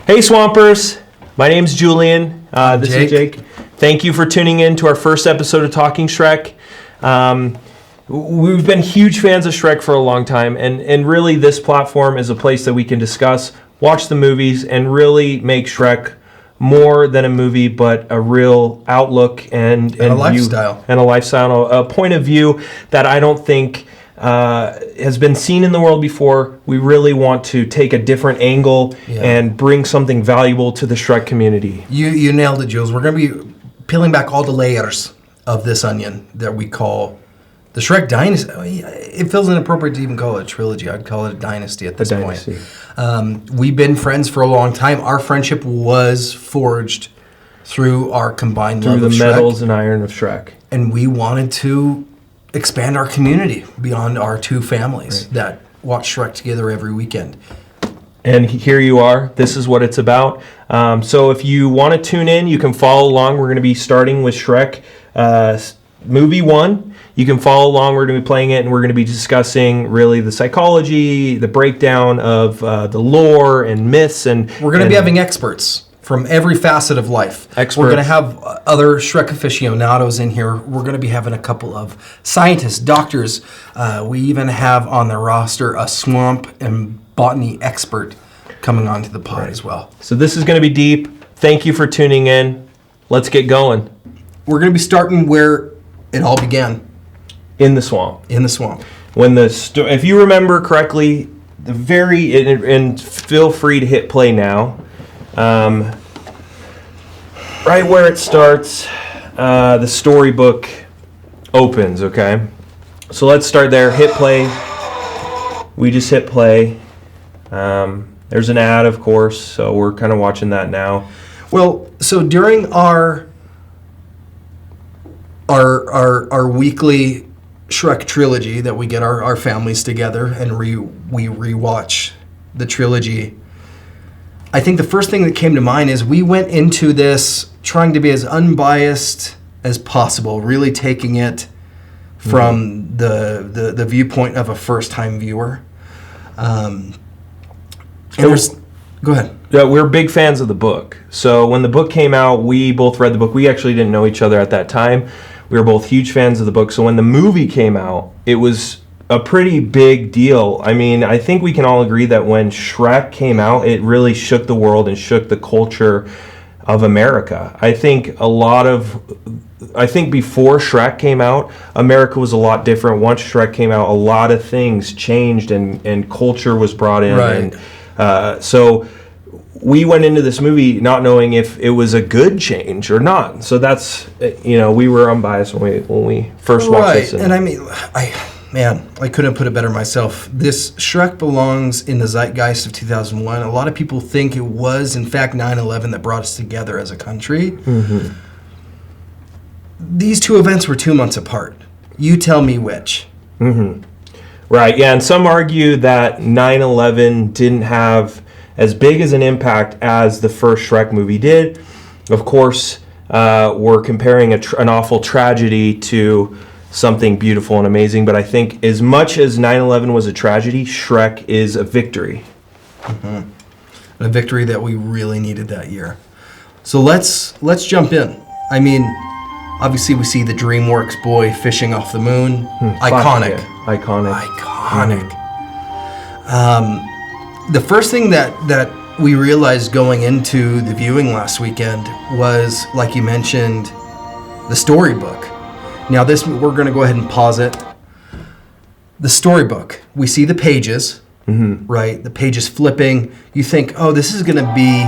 Hey Swampers, my name's Julian. This is Jake. Thank you for tuning in to our first episode of Talking Shrek. We've been huge fans of Shrek for a long time, and really this platform is a place that we can discuss, watch the movies, and really make Shrek more than a movie, but a real outlook and a lifestyle. And a lifestyle, a point of view that I don't think has been seen in the world before. We really want to take a different angle and bring something valuable to the Shrek community. You nailed it, Jules. We're going to be peeling back all the layers of this onion that we call the Shrek dynasty. It feels inappropriate to even call it a trilogy. I'd call it a dynasty at this point. We've been friends for a long time. Our friendship was forged through our combined love of Shrek. Through the metals and iron of Shrek. And we wanted to expand our community beyond our two families that watch Shrek together every weekend. And here you are. This is what it's about. So if you want to tune in, you can follow along. We're going to be starting with Shrek Movie 1. You can follow along. We're going to be playing it, and we're going to be discussing really the psychology, the breakdown of the lore and myths. And we're going to be having experts from every facet of life. Experts. We're going to have other Shrek aficionados in here. We're going to be having a couple of scientists, doctors. We even have on the roster a swamp and botany expert coming onto the pod as well. So this is going to be deep. Thank you for tuning in. Let's get going. We're going to be starting where it all began. In the swamp. In the swamp. When if you remember correctly, and feel free to hit play now. Right where it starts, the storybook opens, okay? So let's start there. Hit play. We just hit play. There's an ad, of course, so we're kind of watching that now. Well, so during our weekly Shrek trilogy that we get our families together and we rewatch the trilogy, I think the first thing that came to mind is we went into this trying to be as unbiased as possible, really taking it from the viewpoint of a first-time viewer. Go ahead. Yeah, we're big fans of the book. So when the book came out, we both read the book. We actually didn't know each other at that time. We were both huge fans of the book. So when the movie came out, it was a pretty big deal. I mean, I think we can all agree that when Shrek came out, it really shook the world and shook the culture of America. I think before Shrek came out, America was a lot different. Once Shrek came out, a lot of things changed and culture was brought in. Right. And so we went into this movie not knowing if it was a good change or not. So that's, we were unbiased when we first watched this. And I mean, I couldn't put it better myself. This Shrek belongs in the zeitgeist of 2001. A lot of people think it was, in fact, 9/11 that brought us together as a country. Mm-hmm. These two events were 2 months apart. You tell me which. Mm-hmm. Right, yeah, and some argue that 9/11 didn't have as big as an impact as the first Shrek movie did. Of course, we're comparing an awful tragedy to something beautiful and amazing, but I think as much as 9/11 was a tragedy, Shrek is a victory. Mm-hmm. A victory that we really needed that year. So let's jump in. I mean, obviously we see the DreamWorks boy fishing off the moon. Iconic. Iconic. The first thing that we realized going into the viewing last weekend was, like you mentioned, the storybook. Now we're going to go ahead and pause it. The storybook. We see the pages, right? The pages flipping. You think, oh, this is going to be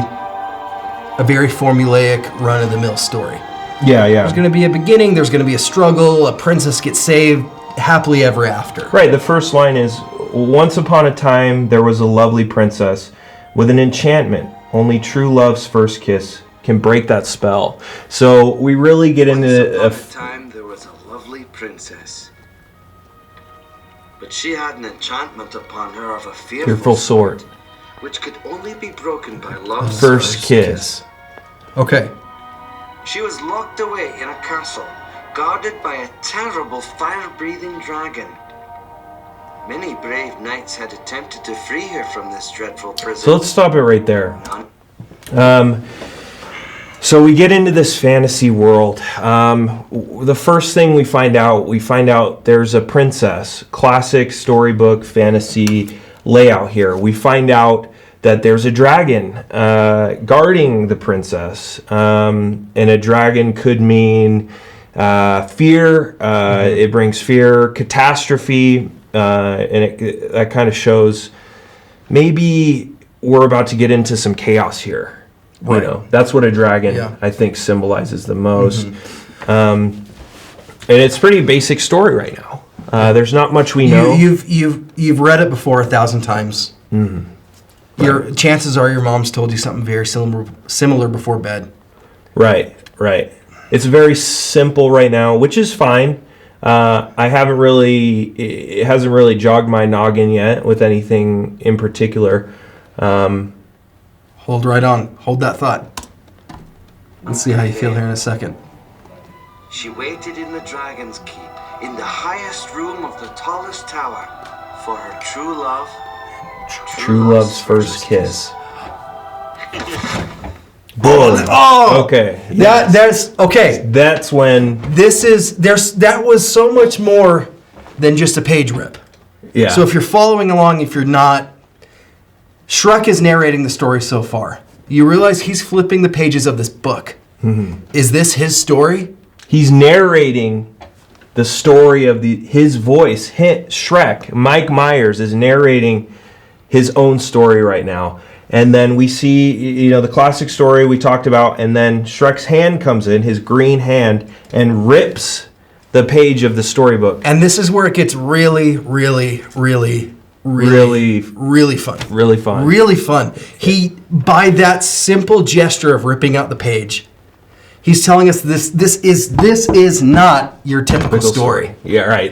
a very formulaic, run-of-the-mill story. Yeah. There's going to be a beginning. There's going to be a struggle. A princess gets saved. Happily ever after. Right. The first line is, once upon a time, there was a lovely princess with an enchantment. Only true love's first kiss can break that spell. So we really get into Once upon a time, there was a lovely princess. But she had an enchantment upon her of a fearful sort, which could only be broken by love's first kiss. Okay. She was locked away in a castle, guarded by a terrible fire-breathing dragon. Many brave knights had attempted to free her from this dreadful prison. So let's stop it right there. So we get into this fantasy world. The first thing we find out there's a princess. Classic storybook fantasy layout here. We find out that there's a dragon guarding the princess. And a dragon could mean fear. It brings fear, catastrophe, and that kind of shows maybe we're about to get into some chaos here. Right. You know, that's what a dragon, I think, symbolizes the most. And it's pretty basic story right now. There's not much we know. You've read it before 1,000 times. Your chances are your mom's told you something very similar before bed. Right. It's very simple right now, which is fine. It hasn't really jogged my noggin yet with anything in particular. Hold right on. Hold that thought. Let's see how you feel here in a second. She waited in the Dragon's Keep, in the highest room of the tallest tower, for her true love. True love's first kiss. Boom. Oh, okay. That's when that was so much more than just a page rip. Yeah. So if you're following along, if you're not, Shrek is narrating the story so far. You realize he's flipping the pages of this book. Is this his story? He's narrating the story of his voice. Shrek, Mike Myers, is narrating his own story right now. And then we see, the classic story we talked about, and then Shrek's hand comes in, his green hand, and rips the page of the storybook. And this is where it gets really, really, really, really fun. Really fun. Really fun. He, by that simple gesture of ripping out the page, he's telling us this is not your typical story. Yeah, right.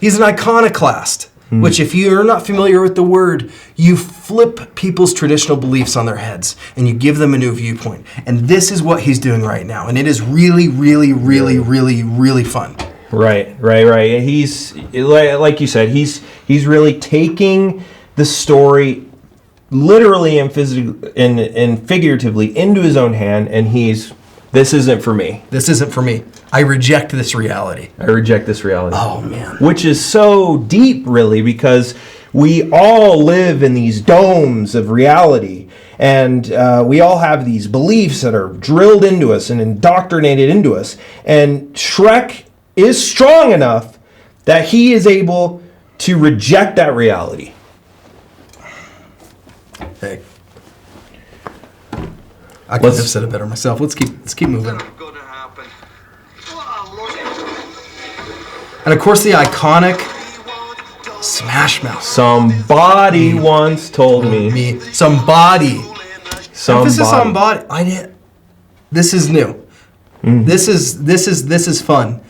He's an iconoclast. Which, if you're not familiar with the word, you flip people's traditional beliefs on their heads and you give them a new viewpoint. And this is what he's doing right now. And it is really, really, really, really, really fun. Right. He's, like you said, he's really taking the story literally and figuratively into his own hand, and this isn't for me. This isn't for me. I reject this reality. Oh, man. Which is so deep, really, because we all live in these domes of reality. And we all have these beliefs that are drilled into us and indoctrinated into us. And Shrek is strong enough that he is able to reject that reality. Hey. I could have said it better myself. Let's keep moving. And of course, the iconic Smash Mouth. Somebody once told me. Somebody. Emphasis on body. This is new. This is fun.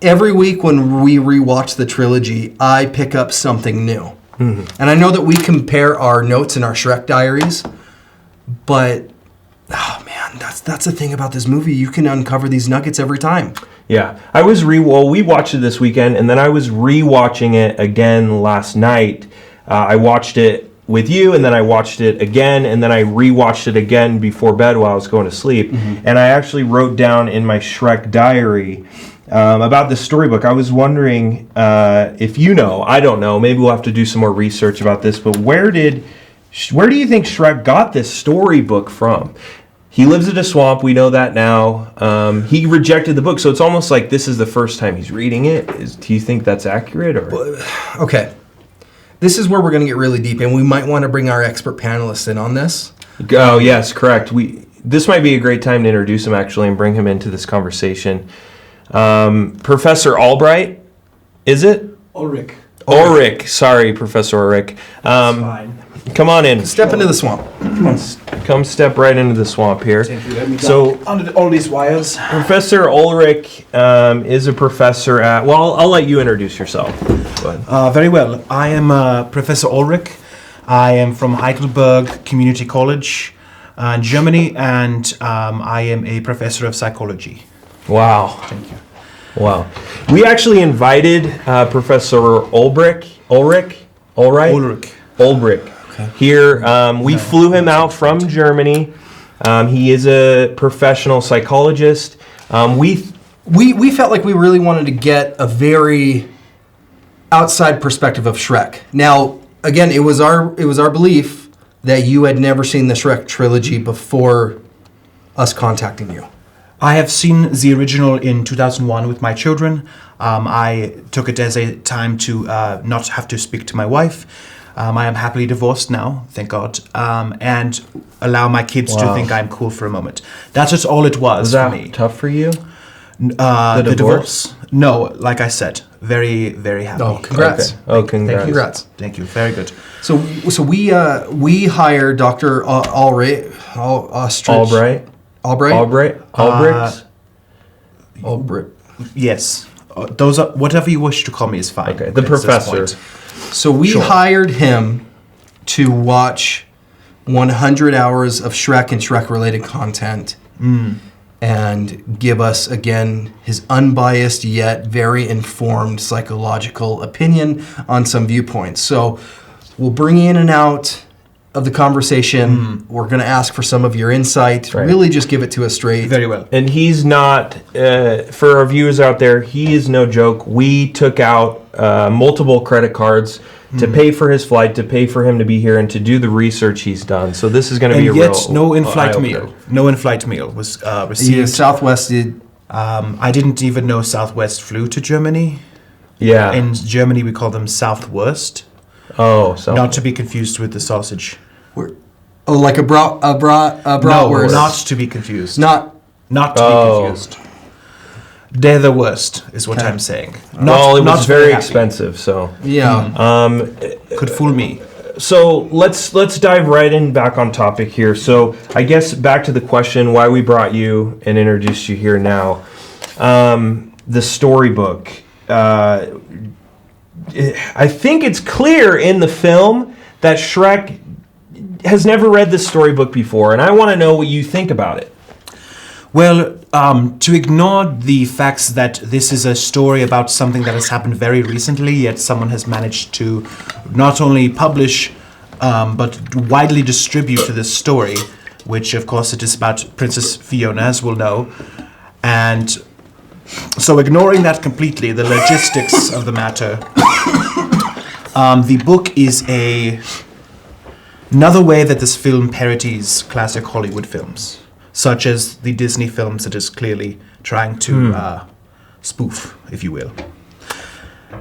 Every week when we rewatch the trilogy, I pick up something new. And I know that we compare our notes in our Shrek diaries, but oh man, that's the thing about this movie. You can uncover these nuggets every time. Yeah, we watched it this weekend, and then I was rewatching it again last night. I watched it with you, and then I watched it again, and then I rewatched it again before bed while I was going to sleep. And I actually wrote down in my Shrek diary about this storybook. I was wondering if I don't know, maybe we'll have to do some more research about this, but where do you think Shrek got this storybook from? He lives in a swamp, we know that now. He rejected the book, so it's almost like this is the first time he's reading it. Do you think that's accurate? Or? Okay. This is where we're going to get really deep, and we might want to bring our expert panelists in on this. Oh, yes, correct. This might be a great time to introduce him, actually, and bring him into this conversation. Professor Albright, is it? Ulrich. Sorry, Professor Ulrich. Fine. Come on in. Step into the swamp. Come step right into the swamp here. So under all these wires. Professor Ulrich is a professor at. Well, I'll let you introduce yourself. Go ahead. Very well. I am Professor Ulrich. I am from Heidelberg Community College in Germany, and I am a professor of psychology. Wow. Thank you. Wow. We actually invited Professor Ulrich. Ulrich. Okay. here. We flew him out from Germany. He is a professional psychologist. We felt like we really wanted to get a very outside perspective of Shrek. Now, again, it was our belief that you had never seen the Shrek trilogy before us contacting you. I have seen the original in 2001 with my children. I took it as a time to not have to speak to my wife. I am happily divorced now, thank God, and allow my kids to think I'm cool for a moment. That's just all it was that for me. tough for you? The divorce? No, like I said, very, very happy. Oh, congrats. Okay. Oh, congrats. Congrats. Thank you. Very good. So we hired Dr. Ostrich. Albright? Albright? Yes. Those are whatever you wish to call me is fine. Okay, the at this professor. point. So we hired him to watch 100 hours of Shrek and Shrek-related content and give us, again, his unbiased yet very informed psychological opinion on some viewpoints. So we'll bring you in and out of the conversation. We're going to ask for some of your insight. Right. Really just give it to us straight. Very well. And he's not, for our viewers out there, he is no joke. We took out multiple credit cards to pay for his flight, to pay for him to be here, and to do the research he's done. So this is going to be a And real yet, no in-flight eye-opener. meal. No in-flight meal was received. Yeah, Southwest did. I didn't even know Southwest flew to Germany. Yeah. In Germany, we call them Southwurst. Oh, so Not to be confused with the sausage. Like a bratwurst. No, not to be confused. Not. Not to be confused. They're the worst, is what I'm saying. well, it was very happy. expensive, so Yeah. Could fool me. So let's dive right in back on topic here. So I guess back to the question why we brought you and introduced you here now. The storybook. I think it's clear in the film that Shrek has never read this storybook before, and I want to know what you think about it. Well, to ignore the facts that this is a story about something that has happened very recently, yet someone has managed to not only publish, but widely distribute this story, which of course it is about Princess Fiona, as we'll know. And so ignoring that completely, the logistics of the matter, the book is another way that this film parodies classic Hollywood films, such as the Disney films it is clearly trying to spoof, if you will.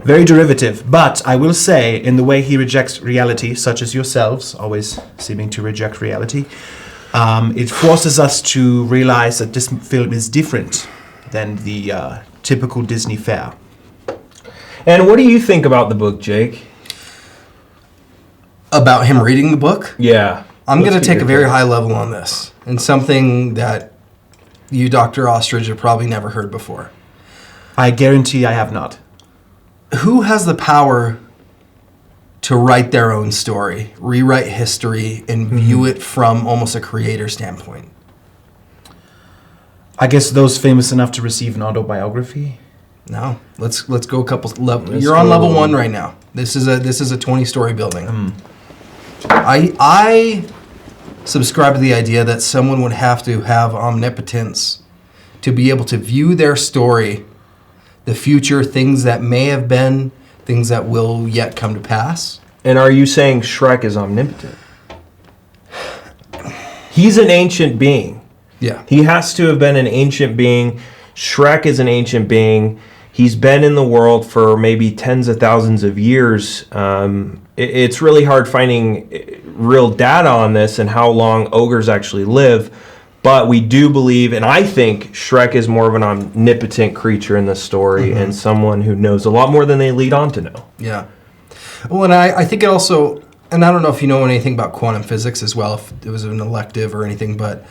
Very derivative, but I will say, in the way he rejects reality, such as yourselves, always seeming to reject reality, it forces us to realize that this film is different than the typical Disney fare. And what do you think about the book, Jake? About him reading the book? Yeah. I'm going to Let's get take a your very take. high level on this, and something that you, Dr. Ostrich, have probably never heard before. I guarantee I have not. Who has the power to write their own story, rewrite history, and view it from almost a creator standpoint? I guess those famous enough to receive an autobiography. No, let's go a couple levels. You're on level 1 right now. This is a 20-story building. I subscribe to the idea that someone would have to have omnipotence to be able to view their story, the future, things that may have been, things that will yet come to pass. And are you saying Shrek is omnipotent? He's an ancient being. Yeah. He has to have been an ancient being. Shrek is an ancient being. He's been in the world for maybe tens of thousands of years. It's really hard finding real data on this and how long ogres actually live. But we do believe, and I think Shrek is more of an omnipotent creature in this story and someone who knows a lot more than they lead on to know. Yeah. Well, and I think it also, and I don't know if you know anything about quantum physics as well, if it was an elective or anything, but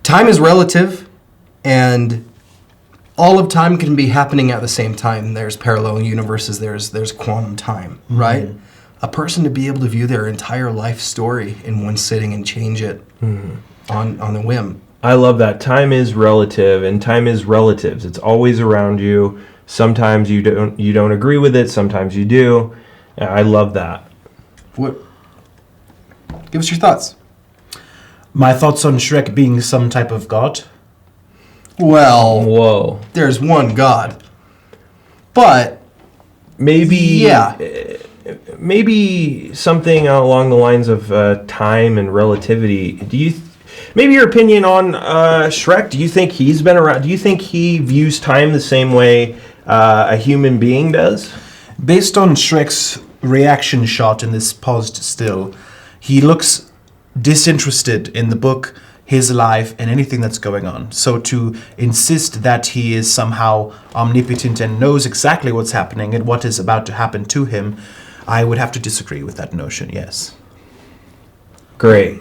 time is relative, and all of time can be happening at the same time. There's parallel universes, there's quantum time, right? A person to be able to view their entire life story in one sitting and change it on a whim. I love that. Time is relative, and time is relatives. It's always around you. Sometimes you don't agree with it. Sometimes you do. I love that. What Give us your thoughts. My thoughts on Shrek being some type of god? Well, Whoa. there's one God. But, Maybe. yeah. Maybe something along the lines of time and relativity. Maybe your opinion on Shrek? Do you think he's been around? Do you think he views time the same way a human being does? Based on Shrek's reaction shot in this paused still, he looks disinterested in the book, his life, and anything that's going on. So to insist that he is somehow omnipotent and knows exactly what's happening and what is about to happen to him, I would have to disagree with that notion, yes. Great.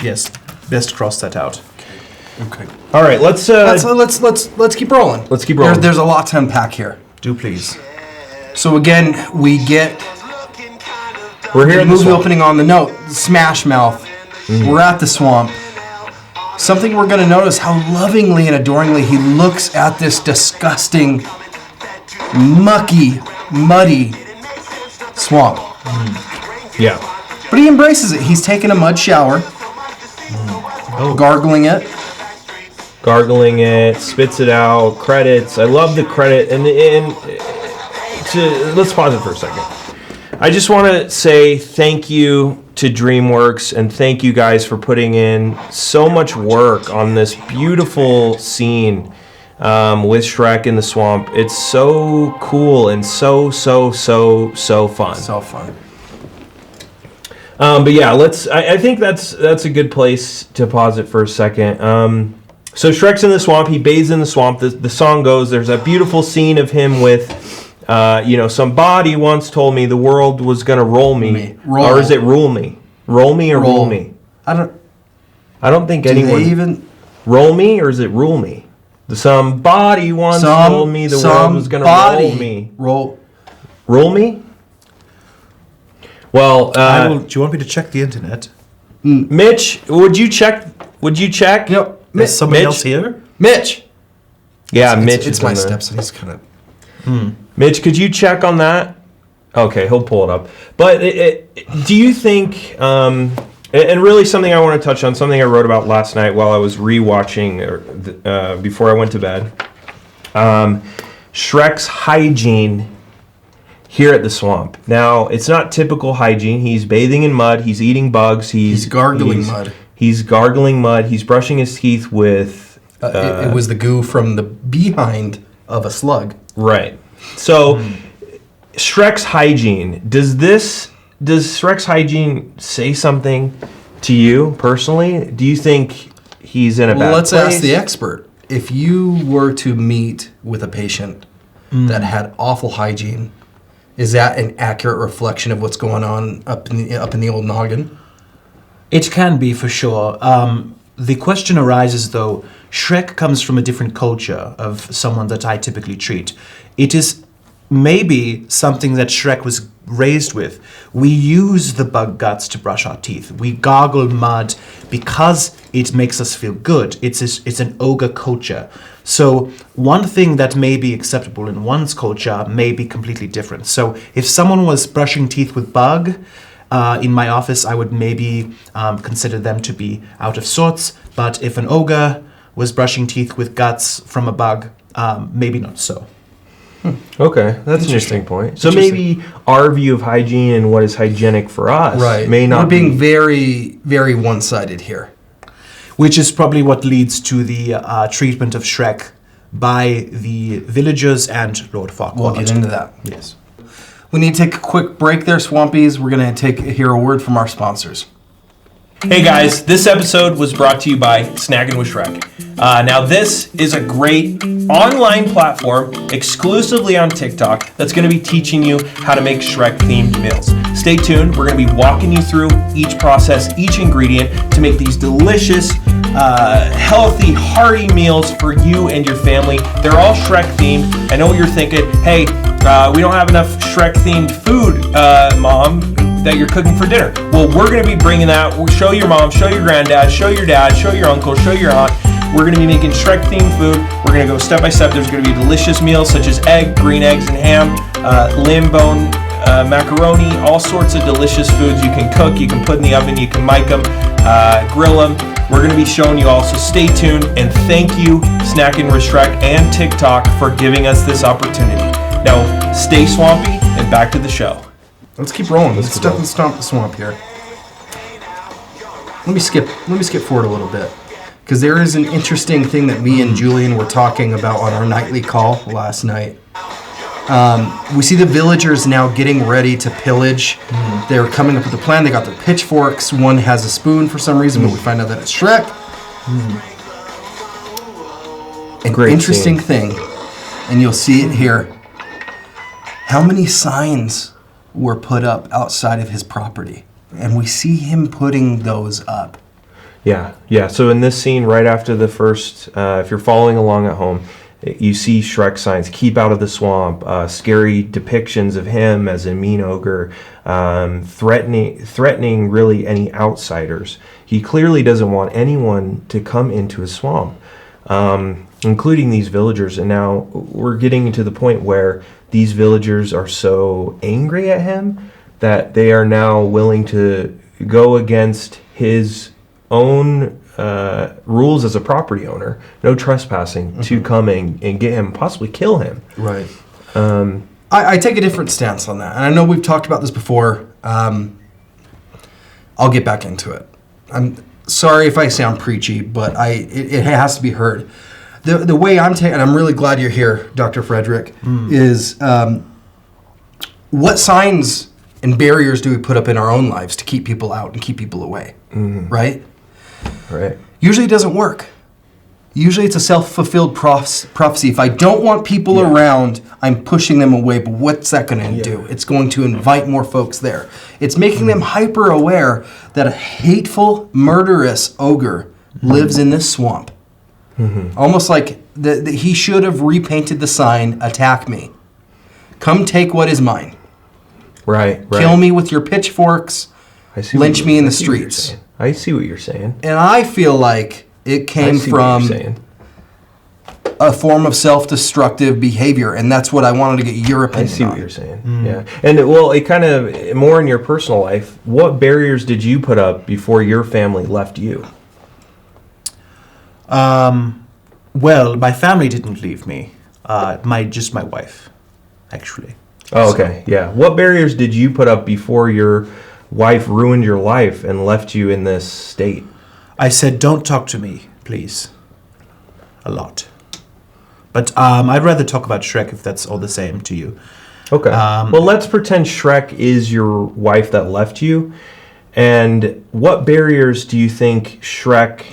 Yes, best cross that out. Okay. All right, let's Let's keep rolling. Let's keep rolling. There's a lot to unpack here. Do please. So again, we get we're here the in the movie swamp. opening on the note, Smash Mouth. We're at the swamp. Something we're going to notice how lovingly and adoringly he looks at this disgusting, mucky, muddy swamp. Yeah. But he embraces it. He's taking a mud shower, gargling it. Gargling it, spits it out, credits. I love the credit. Let's pause it for a second. I just want to say thank you to DreamWorks and thank you guys for putting in so much work on this beautiful scene with Shrek in the swamp. It's so cool and so fun. So fun. But yeah, I think that's a good place to pause it for a second. So Shrek's in the swamp. He bathes in the swamp. The song goes. There's a beautiful scene of him with, somebody once told me the world was gonna roll me. Roll. Or is it rule me? Roll me or rule me? I don't think do anyone. they even Roll me or is it rule me? Somebody once told me the world was gonna roll me. Roll me? Well, Do you want me to check the internet? Mitch, would you check? Yep. Is somebody Mitch? else here? Mitch. Yeah, Mitch. It's is my in there. stepson. He's kind of. Mitch, could you check on that? Okay, he'll pull it up. But do you think, and really something I want to touch on, something I wrote about last night while I was rewatching before I went to bed, Shrek's hygiene here at the swamp. Now, it's not typical hygiene. He's bathing in mud. He's eating bugs. He's gargling mud. He's gargling mud. He's brushing his teeth with... it was the goo from the behind of a slug. Right. So, Shrek's hygiene. Does Shrek's hygiene say something to you personally? Do you think he's in a bad Let's place? ask the expert. If you were to meet with a patient that had awful hygiene, is that an accurate reflection of what's going on up in the old noggin? It can be, for sure. The question arises, though, Shrek comes from a different culture of someone that I typically treat. It is maybe something that Shrek was raised with. We use the bug guts to brush our teeth. We gargle mud because it makes us feel good. It's an ogre culture. So one thing that may be acceptable in one's culture may be completely different. So if someone was brushing teeth with bug, in my office, I would maybe consider them to be out of sorts. But if an ogre was brushing teeth with guts from a bug, maybe not so. Okay, that's an interesting point. So maybe our view of hygiene and what is hygienic for us may not We're being very, very one-sided here. Which is probably what leads to the treatment of Shrek by the villagers and Lord Farquaad. We'll get into that. Yes. We need to take a quick break there, Swampies. We're going to hear a word from our sponsors. Hey guys, this episode was brought to you by Snaggin' with Shrek. Now this is a great online platform exclusively on TikTok that's going to be teaching you how to make Shrek themed meals. Stay tuned, we're going to be walking you through each process, each ingredient to make these delicious, healthy, hearty meals for you and your family. They're all Shrek themed. I know what you're thinking, hey, we don't have enough Shrek themed food, Mom, that you're cooking for dinner. Well, we're going to be bringing that. We'll show your mom, show your granddad, show your dad, show your uncle, show your aunt. we're going to be making Shrek-themed food. We're going to go step by step. There's going to be delicious meals such as green eggs and ham, lamb bone, macaroni, all sorts of delicious foods you can cook, you can put in the oven, you can mic them, grill them. We're going to be showing you all, so stay tuned, and thank you, Snackin' with Shrek and TikTok, for giving us this opportunity. Now, stay swampy, and back to the show. Let's keep rolling. Let's stomp the swamp here. Let me skip forward a little bit, because there is an interesting thing that me and Julian were talking about on our nightly call last night. We see the villagers now getting ready to pillage. They're coming up with a plan. They got their pitchforks. One has a spoon for some reason, but we find out that it's Shrek. An Great interesting scene. thing, and you'll see it here. How many signs were put up outside of his property? And we see him putting those up. Yeah. So in this scene, right after the first, if you're following along at home, you see Shrek signs, keep out of the swamp, scary depictions of him as a mean ogre, threatening really any outsiders. He clearly doesn't want anyone to come into his swamp, including these villagers. And now we're getting to the point where these villagers are so angry at him that they are now willing to go against his own rules as a property owner, no trespassing, to come and get him, possibly kill him. Right. I take a different stance on that. And I know we've talked about this before. I'll get back into it. I'm sorry if I sound preachy, but it has to be heard. The way I'm taking, and I'm really glad you're here, Dr. Frederick, is what signs and barriers do we put up in our own lives to keep people out and keep people away, right? Right. Usually it doesn't work. Usually it's a self-fulfilled prophecy. If I don't want people around, I'm pushing them away. But what's that going to do? It's going to invite more folks there. It's making them hyper-aware that a hateful, murderous ogre lives in this swamp. Almost like he should have repainted the sign, attack me. Come take what is mine. Right. Kill me with your pitchforks. Lynch me in the streets. I see what you're saying. And I feel like it came from a form of self-destructive behavior, and that's what I wanted to get your opinion on. I see what you're saying. Yeah. And it kind of, more in your personal life, what barriers did you put up before your family left you? Well, my family didn't leave me. Just my wife, actually. Oh, okay. Yeah. What barriers did you put up before your wife ruined your life and left you in this state? I said, don't talk to me, please. A lot. But I'd rather talk about Shrek if that's all the same to you. Okay. Well, let's pretend Shrek is your wife that left you. And what barriers do you think Shrek,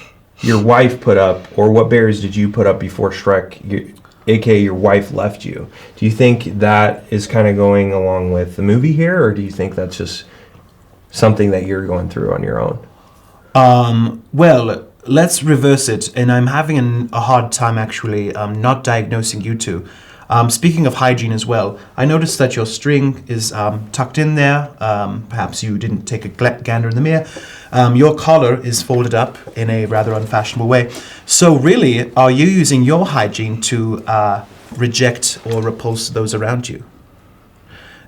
your wife, put up, or what barriers did you put up before Shrek, aka your wife, left you? Do you think that is kind of going along with the movie here, or do you think that's just something that you're going through on your own? Well, let's reverse it, and I'm having a hard time actually not diagnosing you two. Speaking of hygiene as well, I noticed that your string is tucked in there. Perhaps you didn't take a gander in the mirror. Your collar is folded up in a rather unfashionable way. So really, are you using your hygiene to reject or repulse those around you,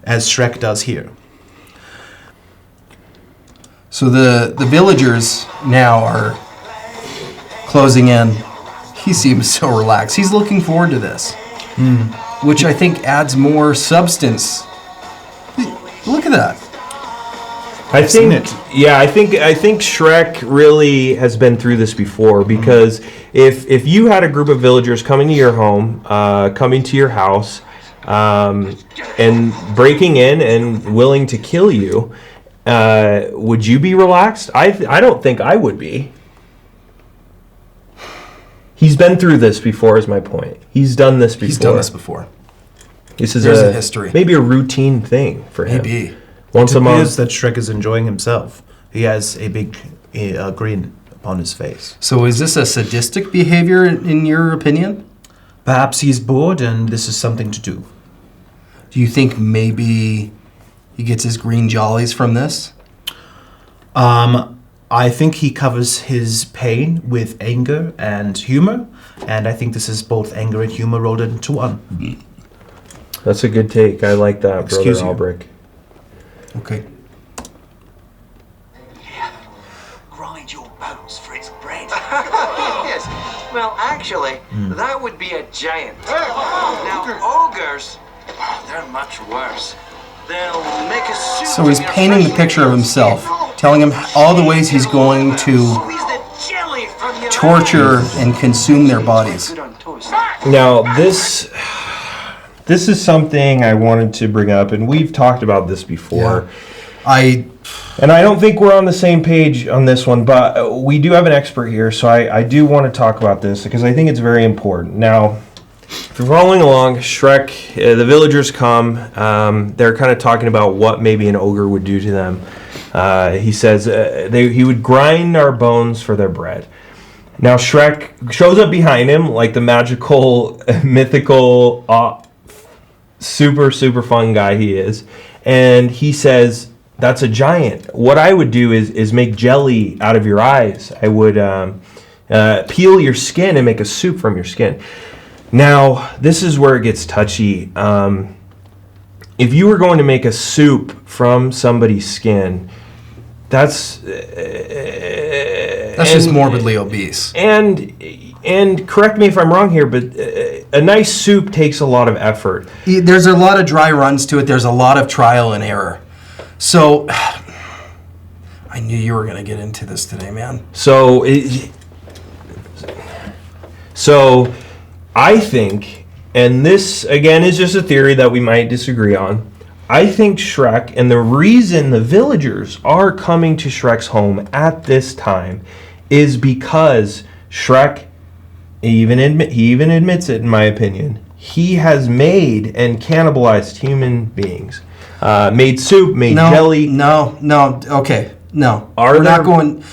as Shrek does here? So the villagers now are closing in. He seems so relaxed. He's looking forward to this, which I think adds more substance. Look at that. I've seen it. Yeah, I think Shrek really has been through this before, because if you had a group of villagers coming to your home, coming to your house, and breaking in and willing to kill you, would you be relaxed? I don't think I would be. He's been through this before, is my point. He's done this before. He's done this before. This is There's a history. Maybe a routine thing for him. Maybe. Once It a month. appears that Shrek is enjoying himself. He has a big grin upon his face. So is this a sadistic behavior in your opinion? Perhaps he's bored and this is something to do. Do you think maybe he gets his green jollies from this? I think he covers his pain with anger and humor, and I think this is both anger and humor rolled into one. That's a good take. I like that, Excuse Brother you. Albrecht. Okay. Grind your bones for its bread. Yes. Well, actually, that would be a giant. Now, ogres, they're much worse. They'll make a soup. So he's from your painting the freshly picture of peeled himself, skin. telling him all the ways he's going to Squeeze the jelly from your torture onions. and consume their bodies. Good on toast. Now, this is something I wanted to bring up, and we've talked about this before. And I don't think we're on the same page on this one, but we do have an expert here, so I do want to talk about this because I think it's very important. Now, if you're following along, Shrek, the villagers come. They're kind of talking about what maybe an ogre would do to them. He says he would grind our bones for their bread. Now, Shrek shows up behind him like the magical, mythical, super, super fun guy he is. And he says, that's a giant. What I would do is make jelly out of your eyes. I would peel your skin and make a soup from your skin. Now, this is where it gets touchy. If you were going to make a soup from somebody's skin, that's just morbidly obese. And correct me if I'm wrong here, but a nice soup takes a lot of effort. There's a lot of dry runs to it. There's a lot of trial and error. So, I knew you were going to get into this today, man. So I think, and this again is just a theory that we might disagree on, I think Shrek, and the reason the villagers are coming to Shrek's home at this time is because Shrek, he even admits it in my opinion, he has made and cannibalized human beings. Made soup, made jelly. Okay, no. Are We're not there- going...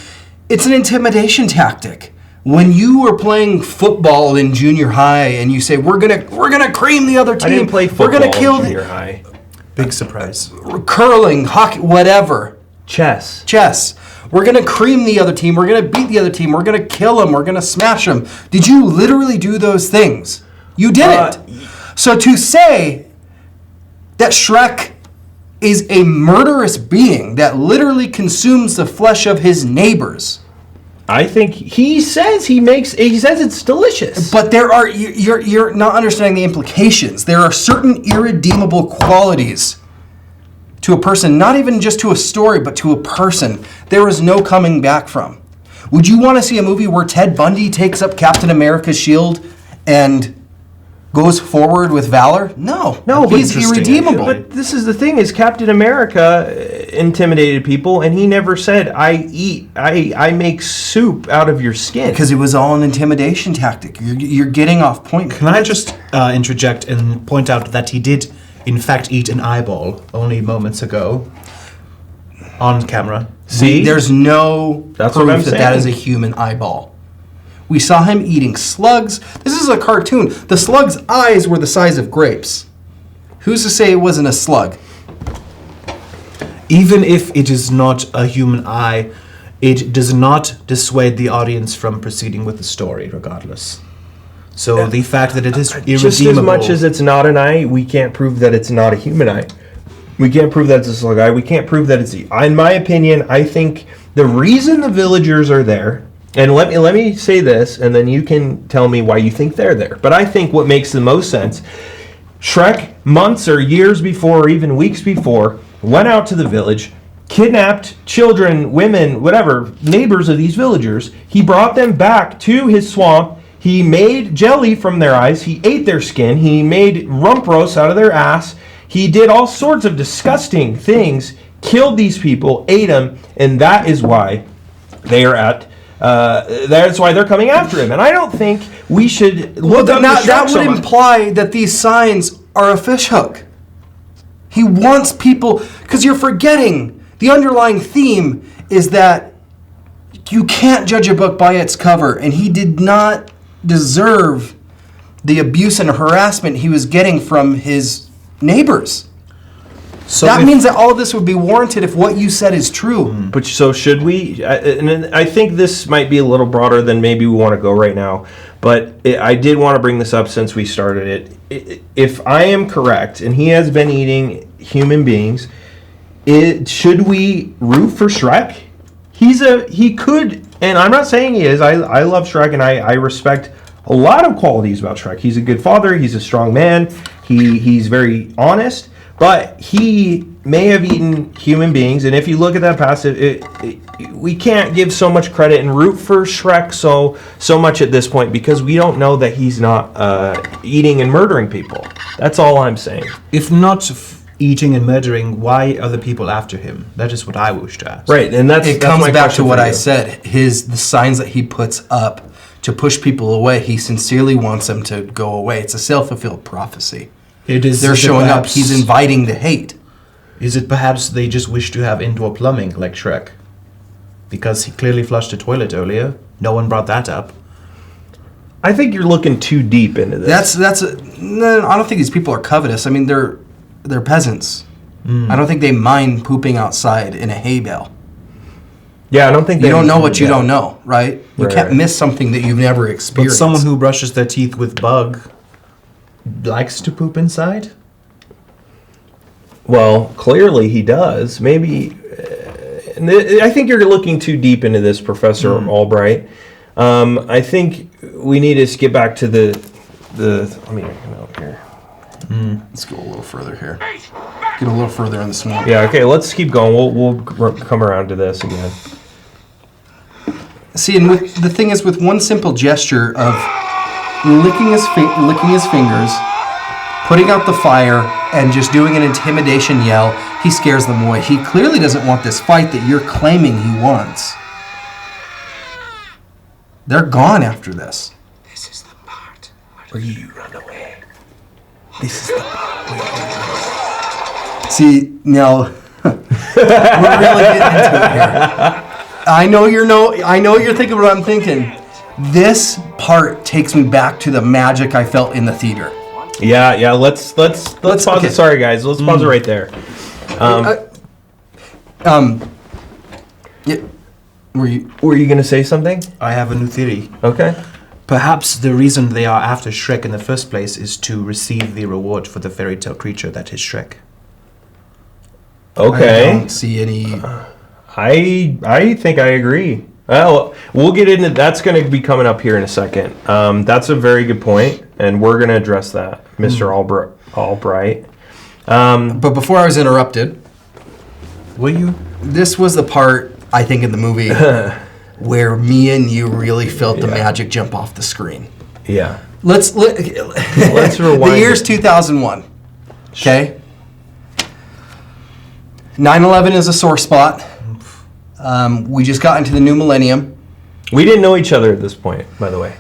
It's an intimidation tactic. When you were playing football in junior high and you say, we're gonna cream the other team. I didn't play we're football gonna kill in junior high. Big surprise. curling, hockey, whatever. Chess. We're going to cream the other team. We're going to beat the other team. We're going to kill them. We're going to smash them. Did you literally do those things? You didn't. So to say that Shrek is a murderous being that literally consumes the flesh of his neighbors. I think he says it's delicious. But there are, you're not understanding the implications. There are certain irredeemable qualities to a person, not even just to a story, but to a person, there is no coming back from. Would you want to see a movie where Ted Bundy takes up Captain America's shield and goes forward with valor? No, he's irredeemable. But this is the thing: is Captain America intimidated people, and he never said, "I make soup out of your skin." Because it was all an intimidation tactic. You're getting off point. Can I just interject and point out that he did, in fact, eat an eyeball only moments ago on camera? See, There's no That's what proof I'm that is a saying. human eyeball. We saw him eating slugs. This is a cartoon. The slug's eyes were the size of grapes. Who's to say it wasn't a slug? Even if it is not a human eye, it does not dissuade the audience from proceeding with the story, regardless. So the fact that it is irredeemable... just as much as it's not an eye, we can't prove that it's not a human eye. We can't prove that it's a slug eye. We can't prove that it's... In my opinion, I think the reason the villagers are there, and let me say this, and then you can tell me why you think they're there. But I think what makes the most sense, Shrek, months or years before, or even weeks before, went out to the village, kidnapped children, women, whatever, neighbors of these villagers. He brought them back to his swamp. He made jelly from their eyes. He ate their skin. He made rump roast out of their ass. He did all sorts of disgusting things, killed these people, ate them, and that is why they are at... that's why they're coming after him. And I don't think we should look up That Shrek so would much. imply that these signs are a fishhook. He wants people... Because you're forgetting, the underlying theme is that you can't judge a book by its cover, and he did not deserve the abuse and harassment he was getting from his neighbors. So that means that all of this would be warranted if what you said is true. But so should we? And I think this might be a little broader than maybe we want to go right now. But I did want to bring this up since we started it. If I am correct, and he has been eating human beings, should we root for Shrek? He could, and I'm not saying he is. I love Shrek, and I respect a lot of qualities about Shrek. He's a good father. He's a strong man. He's very honest. But he may have eaten human beings, and if you look at that past, we can't give so much credit and root for Shrek so much at this point because we don't know that he's not eating and murdering people. That's all I'm saying. If not eating and murdering, why are the people after him? That is what I wish to ask. Right, and It comes my back question to what for I you. said. The signs that he puts up to push people away, he sincerely wants them to go away. It's a self-fulfilled prophecy. They're showing up. He's inviting the hate. Is it perhaps they just wish to have indoor plumbing like Shrek? Because he clearly flushed the toilet earlier. No one brought that up. I think you're looking too deep into this. No, I don't think these people are covetous. I mean, they're peasants. I don't think they mind pooping outside in a hay bale. Yeah, I don't think You don't know what you don't know, right? You Right. can't miss something that you've never But experienced. someone who brushes their teeth with bug likes to poop inside? Well, clearly he does. Maybe. I think you're looking too deep into this, Professor Albright. I think we need to skip back to the. Let me come out here. Let's go a little further here. Get a little further in the swamp. Yeah. Okay. Let's keep going. We'll come around to this again. See, and the thing is, with one simple gesture of licking his fingers, putting out the fire, and just doing an intimidation yell, he scares them away. He clearly doesn't want this fight that you're claiming he wants. They're gone after this. This is the part Where you run away. This is the part where you run away. See, now we're really getting into it here. I know you're thinking what I'm thinking. This part takes me back to the magic I felt in the theater. Yeah. Let's pause okay. it. Sorry, guys. Let's pause it right there. Yeah, Were you gonna say something? I have a new theory. Okay. Perhaps the reason they are after Shrek in the first place is to receive the reward for the fairy tale creature that is Shrek. Okay. I don't see any. I think I agree. Well, we'll get into that's going to be coming up here in a second. That's a very good point, and we're going to address that, Mr. Albright. But before I was interrupted, Were you? this was the part I think in the movie where me and you really felt the magic jump off the screen. Yeah. Let's rewind The year's it. 2001. Okay. 9/11 is a sore spot. We just got into the new millennium. We didn't know each other at this point, by the way.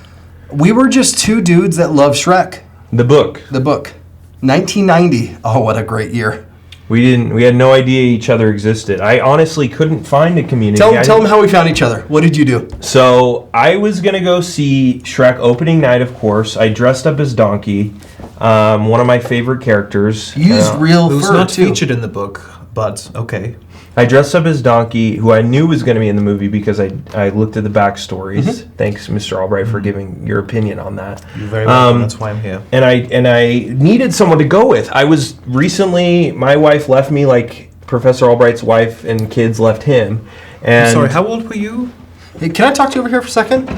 We were just two dudes that love Shrek, The book. the book. 1990. Oh, what a great year. We had no idea each other existed. I honestly couldn't find a community. Tell them how we found each other. What did you do? So I was going to go see Shrek opening night, of course. I dressed up as Donkey, one of my favorite characters. You used real Who's fur, not too. featured in the book, but okay. I dressed up as Donkey, who I knew was going to be in the movie because I looked at the backstories. Mm-hmm. Thanks, Mr. Albright, for giving your opinion on that. You're very welcome. That's why I'm here. And I needed someone to go with. I was recently, my wife left me like Professor Albright's wife and kids left him. And I'm sorry, how old were you? Hey, can I talk to you over here for a second?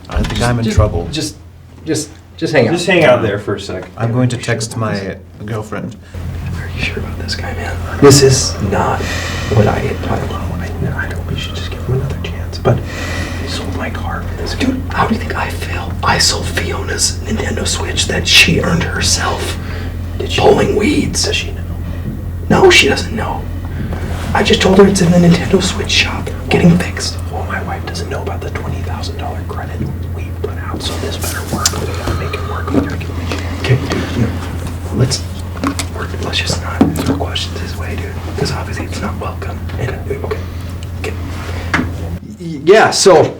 I think I'm in trouble. Just hang out. Just hang out there for a sec. I'm going to text my girlfriend. Are you sure about this guy, man? This is not what I had planned on. I don't. We should just give him another chance. But I sold my car for this. Dude, how do you think I feel? I sold Fiona's Nintendo Switch that she earned herself. Did she? Pulling weeds. Does she know? No, she doesn't know. I just told her it's in the Nintendo Switch shop, getting fixed. Well, my wife doesn't know about the $20,000 credit we put out, so this better work. We gotta make it work. We gotta get it. Okay, dude. No, let's just not throw questions his way, dude. Because obviously it's not welcome. Okay. Yeah, so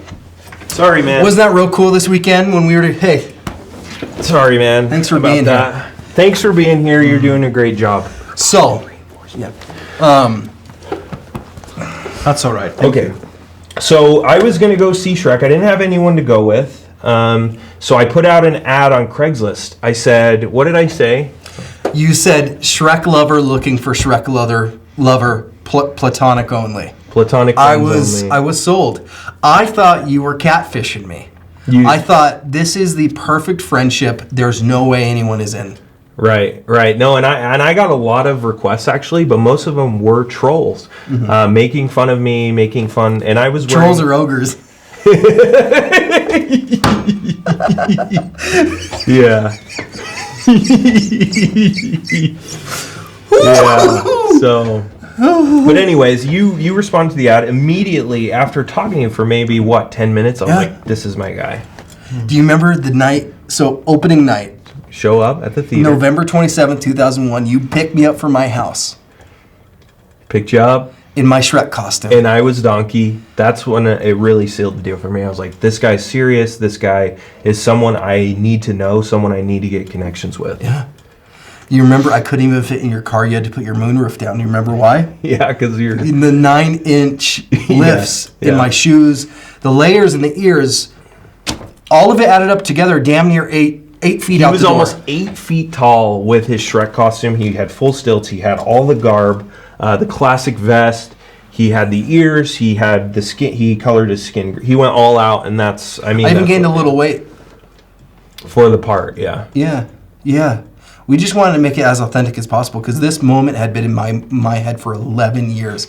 Sorry, man. wasn't that real cool this weekend when we were hey, Sorry, man. Thanks for about being that. Thanks for being here. You're doing a great job. So, yeah. That's all right. Thank you. So I was going to go see Shrek. I didn't have anyone to go with. So I put out an ad on Craigslist. I said, what did I say? You said Shrek lover looking for Shrek lover platonic only. Platonic I friends only. was sold. I thought you were catfishing me. I thought this is the perfect friendship. There's no way anyone is in. Right. No, and I got a lot of requests actually, but most of them were trolls, making fun of me, making fun, and I was trolls or ogres. Yeah. Yeah. So, but anyways, you respond to the ad immediately after talking to him for maybe 10 minutes. I was like, this is my guy. Do you remember the night? So opening night. Show up at the theater. November 27th, 2001. You picked me up from my house. Picked you up. In my Shrek costume. And I was Donkey. That's when it really sealed the deal for me. I was like, this guy's serious. This guy is someone I need to know, someone I need to get connections with. Yeah. You remember I couldn't even fit in your car. You had to put your moonroof down. You remember why? Yeah, because you're... In the 9-inch lifts in my shoes, the layers in the ears, all of it added up together damn near 8 feet out the door. He was almost 8 feet tall with his Shrek costume. He had full stilts. He had all the garb, the classic vest. He had the ears. He had the skin. He colored his skin. He went all out, and that's... I even gained a little weight. For the part, yeah. Yeah. We just wanted to make it as authentic as possible because this moment had been in my head for 11 years.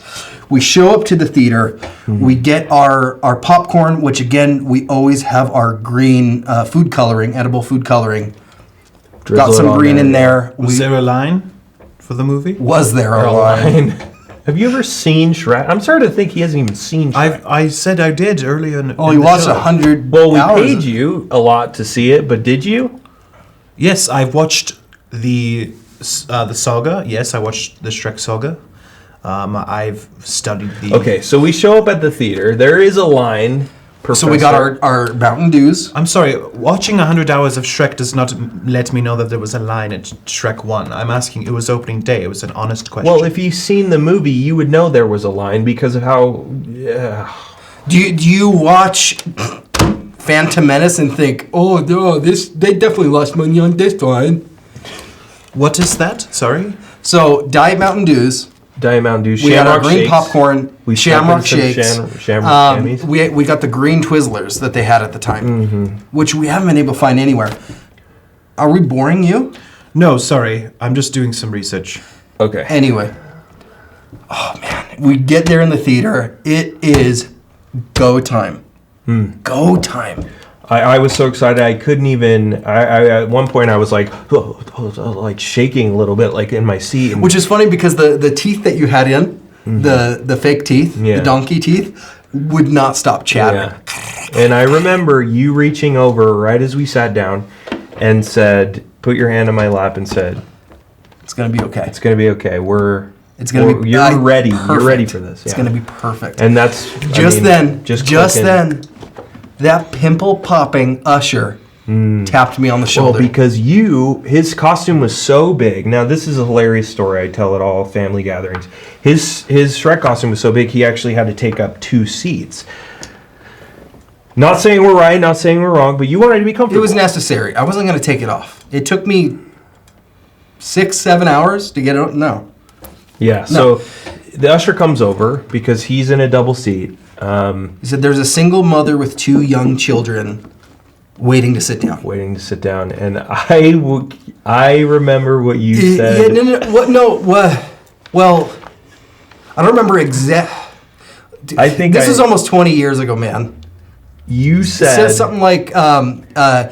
We show up to the theater. We get our popcorn, which again, we always have our green food coloring, edible food coloring. Got some green in there. Was there a line for the movie? Was there a line? Have you ever seen Shrek? I'm starting to think he hasn't even seen Shrek. I said I did earlier in he watched 100 Well, we hours. paid you a lot to see it, but did you? Yes, I've watched the saga. Yes, I watched the Shrek saga. I've studied the... Okay, so we show up at the theater. There is a line. So we got our Mountain Dews. I'm sorry, watching 100 hours of Shrek does not let me know that there was a line at Shrek 1. I'm asking, it was opening day. It was an honest question. Well, if you've seen the movie, you would know there was a line because of how... Do you watch Phantom Menace and think, oh, no, they definitely lost money on this line? What is that? Sorry? So, Diet Mountain Dews. Diet Mountain Dew, we had our Shamrock green shakes. Popcorn, We Shamrock stuck in Shakes. some Shamrock jammies. We got the green Twizzlers that they had at the time, which we haven't been able to find anywhere. Are we boring you? No, sorry. I'm just doing some research. Okay. Anyway. Oh, man. We get there in the theater. It is go time. Go time. I was so excited I couldn't even... I at one point I was like shaking a little bit like in my seat. Which is funny because the teeth that you had in, the fake teeth, the donkey teeth, would not stop chattering. Yeah. And I remember you reaching over right as we sat down and said, put your hand on my lap and said... It's going to be okay. It's going to be okay. You're ready. Perfect. You're ready for this. It's going to be perfect. And that's... Just then, that pimple-popping usher tapped me on the shoulder. Well, because his costume was so big. Now, this is a hilarious story. I tell at all family gatherings. His Shrek costume was so big, he actually had to take up 2 seats. Not saying we're right, not saying we're wrong, but you wanted to be comfortable. It was necessary. I wasn't going to take it off. It took me 6-7 hours to get it. No. Yeah, so the usher comes over because he's in a double seat. He said there's a single mother with 2 young children waiting to sit down. And I remember what you said. Well, I don't remember exact. I think this is almost 20 years ago, man. You said... It says something like,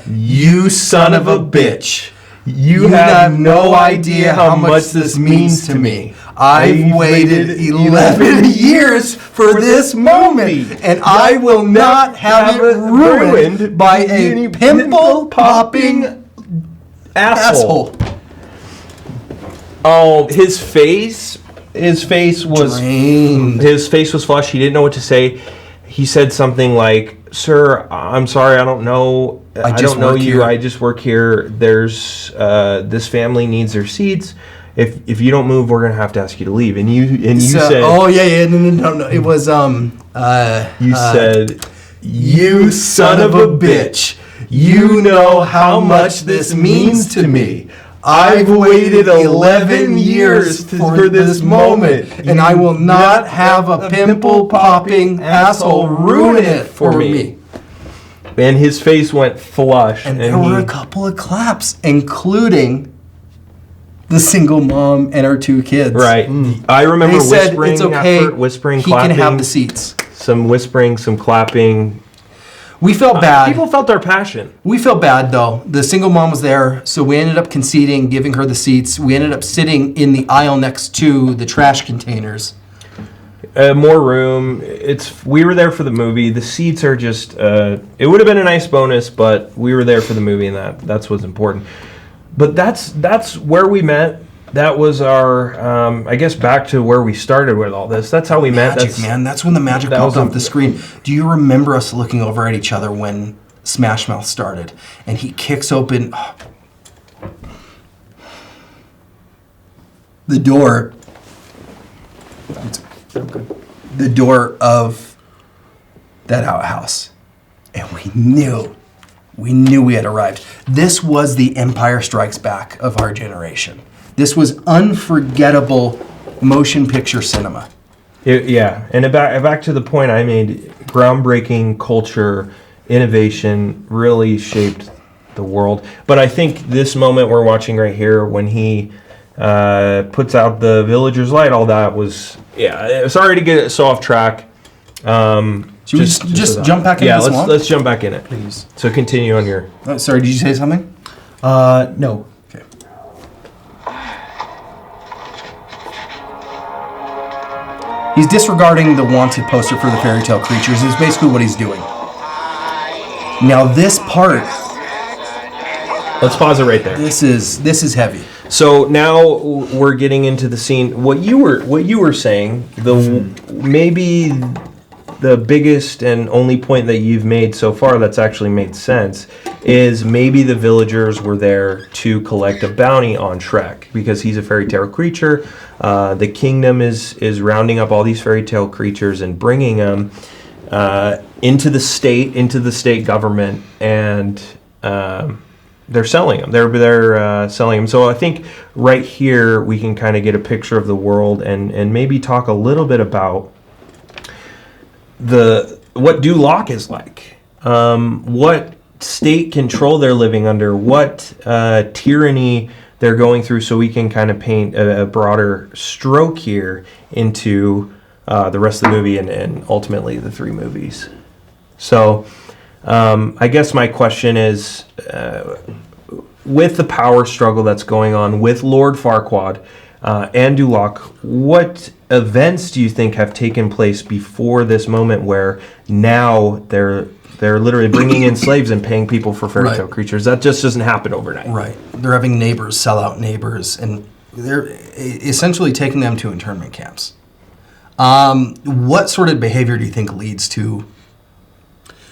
you son of a bitch. You have no idea how much this means to me. I've waited 11 years for this moment, and I will not have it ruined by a pimple-popping asshole. Oh, his face was drained. His face was flushed. He didn't know what to say. He said something like, "Sir, I'm sorry, I don't know I don't know you. I just work here. There's this family needs their seats. If you don't move, we're gonna have to ask you to leave." And you said, "Oh yeah, no. It was you said, you son of a bitch. You know how much this means to me. I've waited 11 years for this moment, and I will not have a pimple-popping asshole ruin it for me." And his face went flush. And there were a couple of claps, including the single mom and her 2 kids. Right. I remember They said, whispering, "It's okay. whispering, He clapping. can have the seats." Some whispering, some clapping. We felt bad. People felt our passion. We felt bad, though. The single mom was there, so we ended up conceding, giving her the seats. We ended up sitting in the aisle next to the trash containers. More room. We were there for the movie. The seats are just. It would have been a nice bonus, but we were there for the movie, and that's what's important. But that's where we met. That was our. I guess back to where we started with all this. That's how we met. That's when the magic popped off the screen. Do you remember us looking over at each other when Smash Mouth started, and he kicks open the door? The door of that outhouse. And we knew we had arrived. This was the Empire Strikes Back of our generation. This was unforgettable motion picture cinema. And back to the point I made, groundbreaking culture, innovation really shaped the world. But I think this moment we're watching right here, when he puts out the Villager's Light, all that was, sorry to get so off track. Should we just jump back into this one? Let's jump back in it. Please. So continue on your... sorry, did you say something? No. Okay. He's disregarding the wanted poster for the fairy tale creatures is basically what he's doing. Now this part... Let's pause it right there. This is heavy. So now we're getting into the scene. What you were saying, maybe the biggest and only point that you've made so far that's actually made sense is maybe the villagers were there to collect a bounty on Shrek because he's a fairy tale creature. The kingdom is rounding up all these fairy tale creatures and bringing them into the state government, and they're selling them. They're selling them. So I think right here we can kind of get a picture of the world and maybe talk a little bit about what Duloc is like, what state control they're living under, what tyranny they're going through, so we can kind of paint a broader stroke here into the rest of the movie and ultimately the 3 movies. So I guess my question is, with the power struggle that's going on with Lord Farquaad and Duloc, what events do you think have taken place before this moment where now they're literally bringing in slaves and paying people for fairy tale creatures? That just doesn't happen overnight. Right. They're having neighbors sell out neighbors, and they're essentially taking them to internment camps. What sort of behavior do you think leads to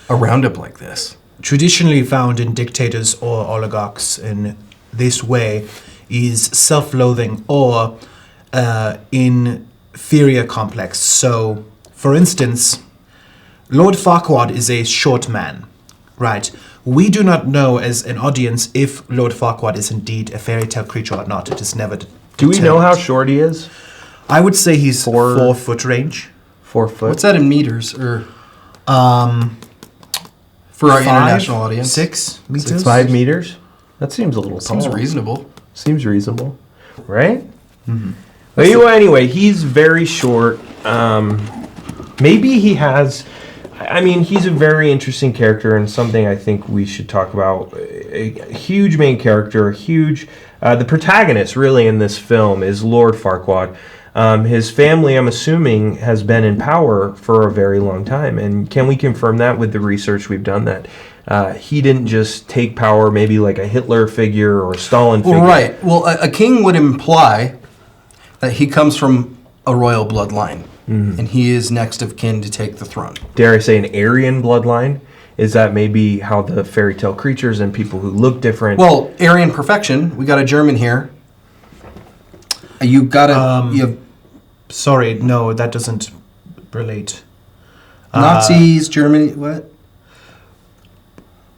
a roundup like this? Traditionally found in dictators or oligarchs in this way is self-loathing or inferior complex. So, for instance, Lord Farquaad is a short man, right? We do not know as an audience if Lord Farquaad is indeed a fairy tale creature or not. It is never determined. Do we know how short he is? I would say he's 4 foot range. 4 foot. What's that in meters? Or for our international audience? 6 meters? 5 meters? That seems a little tall. Seems reasonable. Seems reasonable, right? Mm-hmm. Well, anyway, he's very short. Maybe he has... I mean, he's a very interesting character and something I think we should talk about. A huge main character, the protagonist really in this film is Lord Farquaad. His family, I'm assuming, has been in power for a very long time. And can we confirm that with the research we've done, that he didn't just take power maybe like a Hitler figure or a Stalin figure? Well, right. Well, a king would imply that he comes from a royal bloodline. Mm-hmm. And he is next of kin to take the throne. Dare I say an Aryan bloodline? Is that maybe how the fairy tale creatures and people who look different? Well, Aryan perfection. We got a German here. You got a you have Sorry, no, that doesn't relate. Nazis, Germany. What?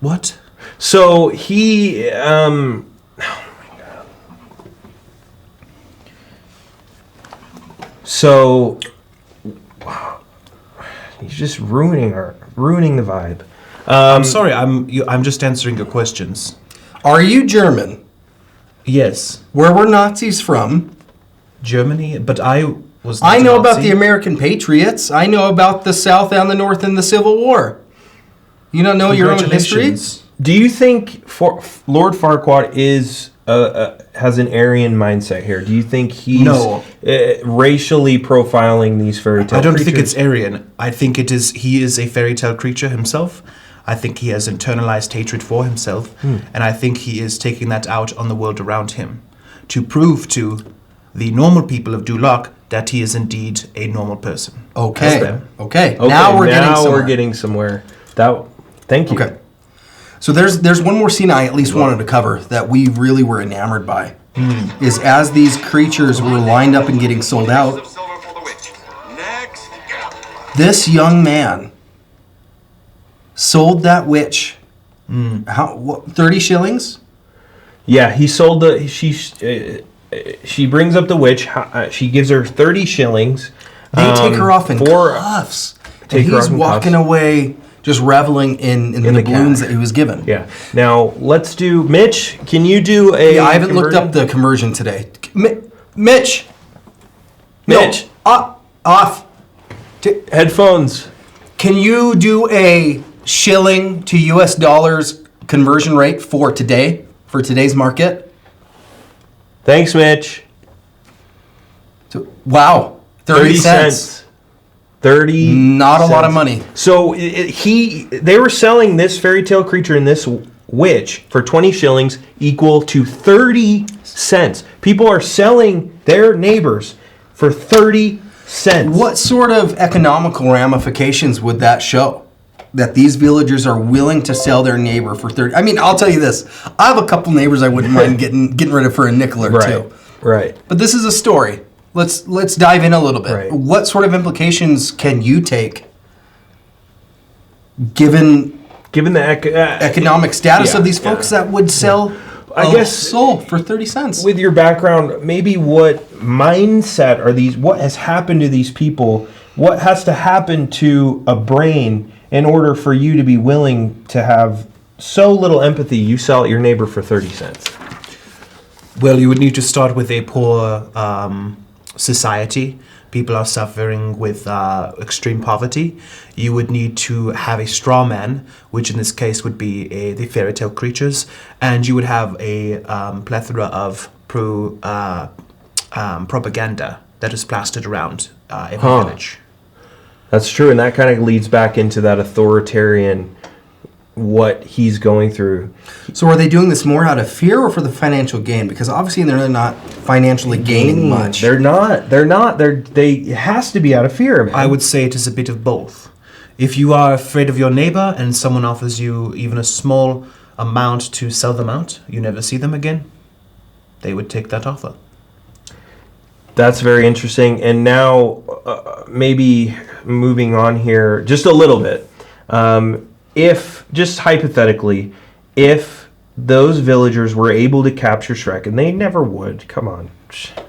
What? So he, oh my god. So he's just ruining the vibe. I'm sorry, I'm just answering your questions. Are you German? Yes, Where were Nazis from? Germany, but I was. Not I a know about Nazi. the American Patriots. I know about the South and the North in the Civil War. You don't know your own history? Congratulations. Do you think Lord Farquaad is has an Aryan mindset here? Do you think he's No. Racially profiling these fairy tale I don't creatures? think it's Aryan. I think he is a fairy tale creature himself. I think he has internalized hatred for himself, and I think he is taking that out on the world around him to prove to the normal people of Duloc that he is indeed a normal person. Okay. them. Okay. Okay, Now we're getting somewhere. Thank you. Okay. So there's one more scene I at least wanted to cover that we really were enamored by. Is as these creatures were lined up and getting sold out, Next. this young man sold that witch. What, 30 shillings? Yeah, he sold the. She brings up the witch. She gives her 30 shillings. They take her off in for cuffs. And take her he's off in walking cuffs. away just reveling in the the balloons cash. that he was given. Yeah. Now let's do. Mitch, can you do a? Yeah, I haven't looked conversion? up the conversion today. Mitch! No. Mitch! Off! Headphones. Can you do a shilling to US dollars conversion rate for today, for today's market? Thanks, Mitch. Wow, 30 cents. 30 Not a lot of cents. money. So they were selling this fairy tale creature and this witch for 20 shillings equal to 30 cents. People are selling their neighbors for 30 cents. What sort of economical ramifications would that show? That these villagers are willing to sell their neighbor for 30. I mean, I'll tell you this. I have a couple neighbors I wouldn't mind getting rid of for a nickel or two. Right. But this is a story. Let's dive in a little bit. Right. What sort of implications can you take given Given the economic status yeah, of these folks that would sell I guess soul for 30 cents? with your background, maybe what mindset are these? What has happened to these people? What has to happen to a brain in order for you to be willing to have so little empathy? You sell your neighbor for 30 cents. Well, you would need to start with a poor society. People are suffering with extreme poverty. You would need to have a straw man, which in this case would be the fairy tale creatures, and you would have a plethora of propaganda that is plastered around every village. That's true, and that kind of leads back into that authoritarian, what he's going through. So are they doing this more out of fear or for the financial gain? Because obviously they're not financially gaining much. They're not. It has to be out of fear, man. I would say it is a bit of both. If you are afraid of your neighbor and someone offers you even a small amount to sell them out, you never see them again, they would take that offer. That's very interesting. And now, maybe moving on here just a little bit. If, just hypothetically, if those villagers were able to capture Shrek, and they never would, come on. Look at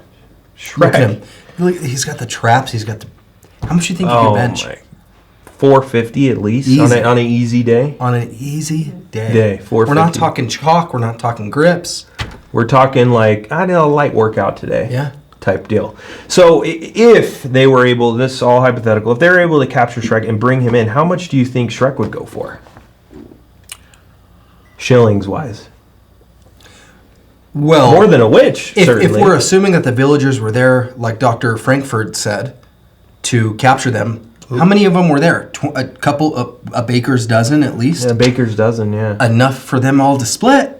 Shrek. him. Look, he's got the traps. He's got the... How much do you think you Oh could bench? my. 450 at least Easy. on an easy day. On an easy day. Day, We're not 450. talking chalk. We're not talking grips. We're talking like, I did a light workout today. Yeah. Type deal. So if they were able, this is all hypothetical, if they were able to capture Shrek and bring him in, how much do you think Shrek would go for? Shillings wise. Well, More than a witch, if certainly. we're assuming that the villagers were there, like Dr. Frankfurt said, to capture them, how many of them were there? A couple, a baker's dozen at least? Yeah, baker's dozen, yeah. Enough for them all to split.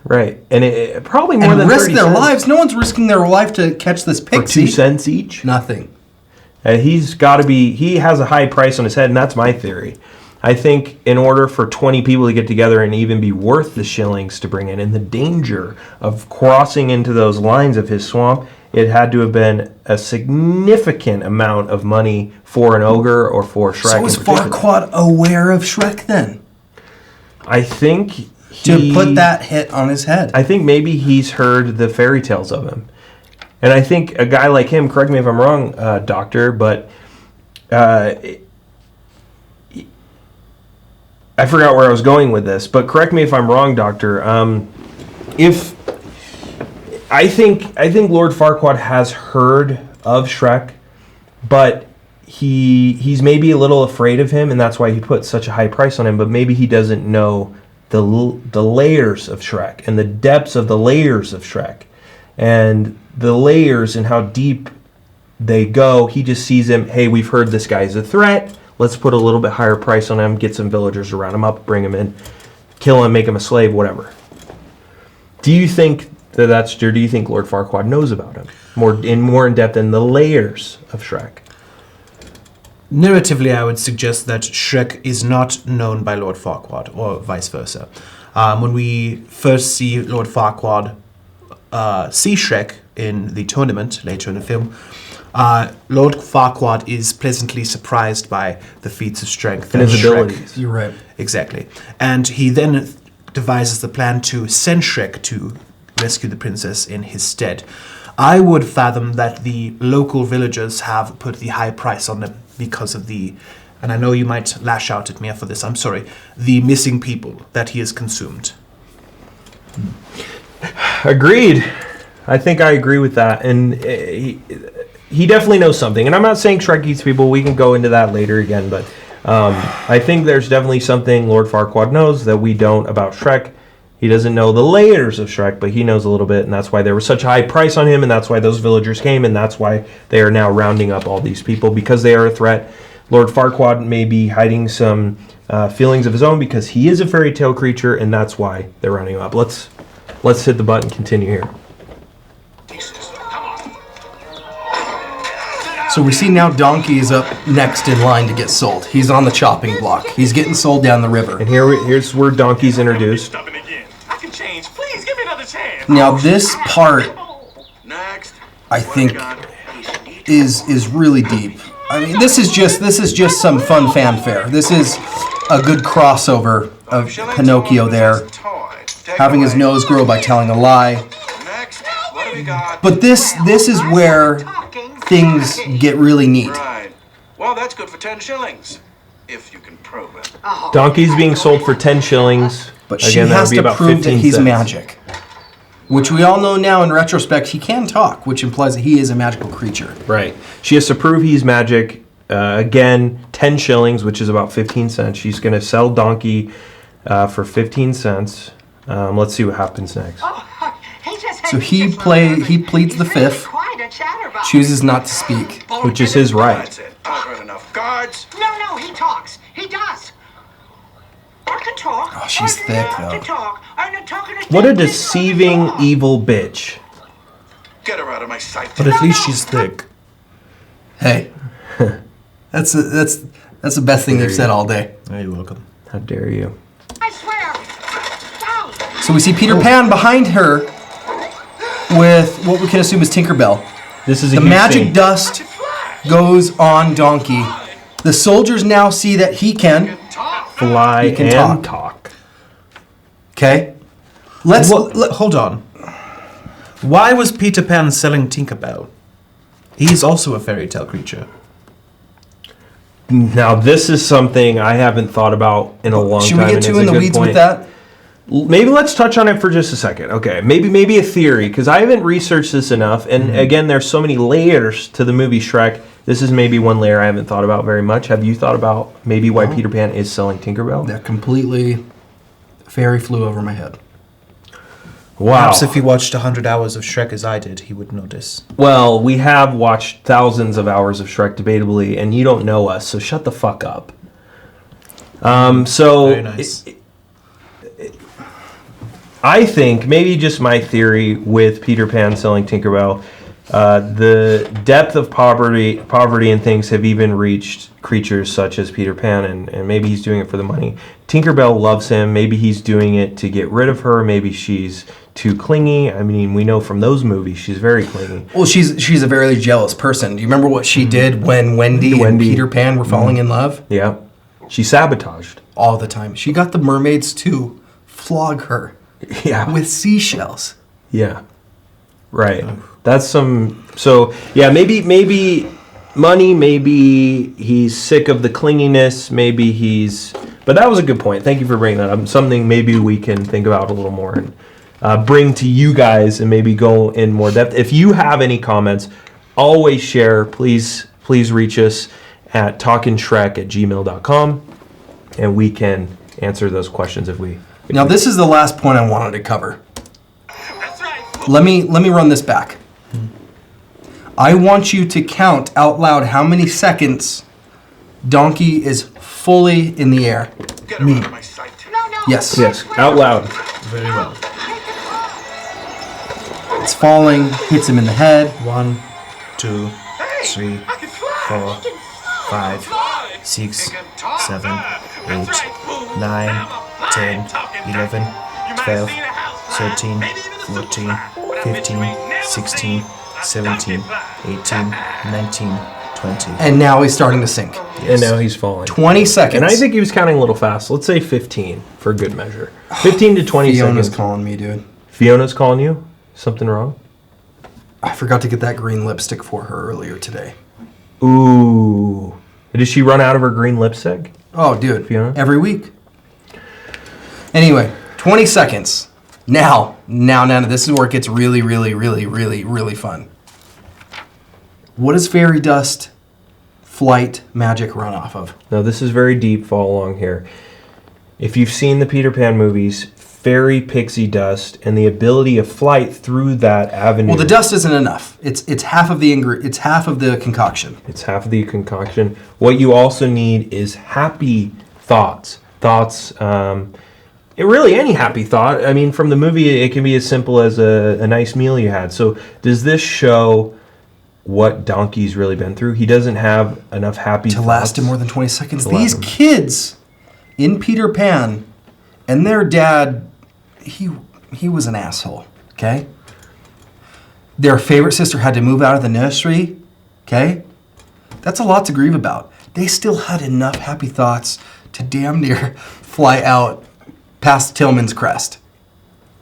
Right. And it probably more And than risk 30 their cents. lives. No one's risking their life to catch this For pixie. 2 cents each. Nothing. He has a high price on his head, and that's my theory. I think in order for 20 people to get together and even be worth the shillings to bring in, and the danger of crossing into those lines of his swamp, it had to have been a significant amount of money for an ogre or for Shrek. So was Farquaad aware of Shrek then? I think to put that hit on his head. I think maybe he's heard the fairy tales of him. And I think a guy like him, correct me if I'm wrong, Doctor, but I forgot where I was going with this, but correct me if I'm wrong, Doctor. If I think Lord Farquaad has heard of Shrek, but he's maybe a little afraid of him, and that's why he put such a high price on him. But maybe he doesn't know the layers of Shrek and the depths of the layers of Shrek, and the layers and how deep they go. He just sees him. Hey, we've heard this guy's a threat. Let's put a little bit higher price on him, get some villagers around him up, bring him in, kill him, make him a slave, whatever. Do you think that's true? Do you think Lord Farquaad knows about him more in depth in the layers of Shrek? Narratively, I would suggest that Shrek is not known by Lord Farquaad, or vice versa. When we first see Lord Farquaad see Shrek in the tournament later in the film, Lord Farquaad is pleasantly surprised by the feats of strength and his abilities. You're right. Exactly. And he then devises the plan to send Shrek to rescue the princess in his stead. I would fathom that the local villagers have put the high price on them because of the, and I know you might lash out at me for this, I'm sorry, the missing people that he has consumed. Agreed. I think I agree with that. And he definitely knows something. And I'm not saying Shrek eats people. We can go into that later again. But I think there's definitely something Lord Farquaad knows that we don't about Shrek. He doesn't know the layers of Shrek, but he knows a little bit. And that's why there was such a high price on him. And that's why those villagers came. And that's why they are now rounding up all these people, because they are a threat. Lord Farquaad may be hiding some feelings of his own because he is a fairy tale creature. And that's why they're rounding him up. Let's hit the button and continue here. So we see now Donkey is up next in line to get sold. He's on the chopping block. He's getting sold down the river. And here's where Donkey's introduced. I can change. Please give me another chance. Now this part, I think, is really deep. I mean, this is just some fun fanfare. This is a good crossover of Pinocchio there, having his nose grow by telling a lie. But this is where things get really neat. Right. Well, that's good for 10 shillings, if you can prove it. Donkey's being sold for 10 shillings. But she has to prove that he's magic. Which we all know now in retrospect, he can talk, which implies that he is a magical creature. Right. She has to prove he's magic. Again, 10 shillings, which is about 15 cents. She's going to sell Donkey for 15 cents. Let's see what happens next. So he pleads the fifth, chooses not to speak. Which is his right. That's it. I've heard enough. Guards! No, he talks. He does. I can talk. Oh, she's thick, though. What a deceiving, evil bitch. Get her out of my sight. But at least she's thick. Hey, that's the best thing they've said all day. Oh, you're welcome. How dare you? I swear. So we see Peter Pan behind her with what we can assume is Tinkerbell. This is a The huge magic thing. dust goes on Donkey. The soldiers now see that he can. Fly He can and talk. Okay? Hold on. Why was Peter Pan selling Tinkerbell? He's also a fairy tale creature. Now, this is something I haven't thought about in a long Should time. we get and too it's in a the good weeds point. with that? Maybe let's touch on it for just a second. Okay, maybe a theory, because I haven't researched this enough. And again, there's so many layers to the movie Shrek. This is maybe one layer I haven't thought about very much. Have you thought about maybe why Peter Pan is selling Tinkerbell? That completely fairy flew over my head. Wow. Perhaps if he watched 100 hours of Shrek as I did, he would notice. Well, we have watched thousands of hours of Shrek, debatably, and you don't know us, so shut the fuck up. Very nice. I think, maybe just my theory with Peter Pan selling Tinkerbell, The depth of poverty and things have even reached creatures such as Peter Pan, and maybe he's doing it for the money. Tinkerbell loves him. Maybe he's doing it to get rid of her. Maybe she's too clingy. I mean, we know from those movies she's very clingy. Well, she's a very jealous person. Do you remember what she did when Wendy and Peter Pan were falling in love? Yeah. She sabotaged. All the time. She got the mermaids to flog her with seashells. Yeah. Right. That's some... So, yeah, maybe money, maybe he's sick of the clinginess, maybe he's... But that was a good point. Thank you for bringing that up. Something maybe we can think about a little more and bring to you guys and maybe go in more depth. If you have any comments, always share. Please reach us at talkingshrek@gmail.com and we can answer those questions if we... Now, this is the last point I wanted to cover. Let me run this back. I want you to count out loud how many seconds Donkey is fully in the air. Me. Yes. Yes, out loud. Very well. It's falling, hits him in the head. 1, 2, 3, 4, 5, 6, 7, 8, 9, 10, 11, 12, 13, 14, 15, 16, 17, 18, 19, 20. And now he's starting to sink. And now he's falling. 20 seconds. And I think he was counting a little fast. Let's say 15 for good measure. 15 to 20 Fiona's seconds. calling me, dude. Fiona's calling you? Something wrong? I forgot to get that green lipstick for her earlier today. Ooh. Did she run out of her green lipstick? Oh, dude. Fiona? Every week. Anyway, 20 seconds. Now, this is where it gets really, really, really, really, really fun. What does fairy dust flight magic run off of? Now, this is very deep. Follow along here. If you've seen the Peter Pan movies, fairy pixie dust and the ability of flight through that avenue. Well, the dust isn't enough. It's half of the it's half of the concoction. It's half of the concoction. What you also need is happy thoughts. Really any happy thought. I mean, from the movie, it can be as simple as a nice meal you had. So does this show what Donkey's really been through? He doesn't have enough happy thoughts To last him more than 20 seconds. to last These him. kids in Peter Pan and their dad, he was an asshole, okay? Their favorite sister had to move out of the nursery, okay? That's a lot to grieve about. They still had enough happy thoughts to damn near fly out past Tillman's Crest,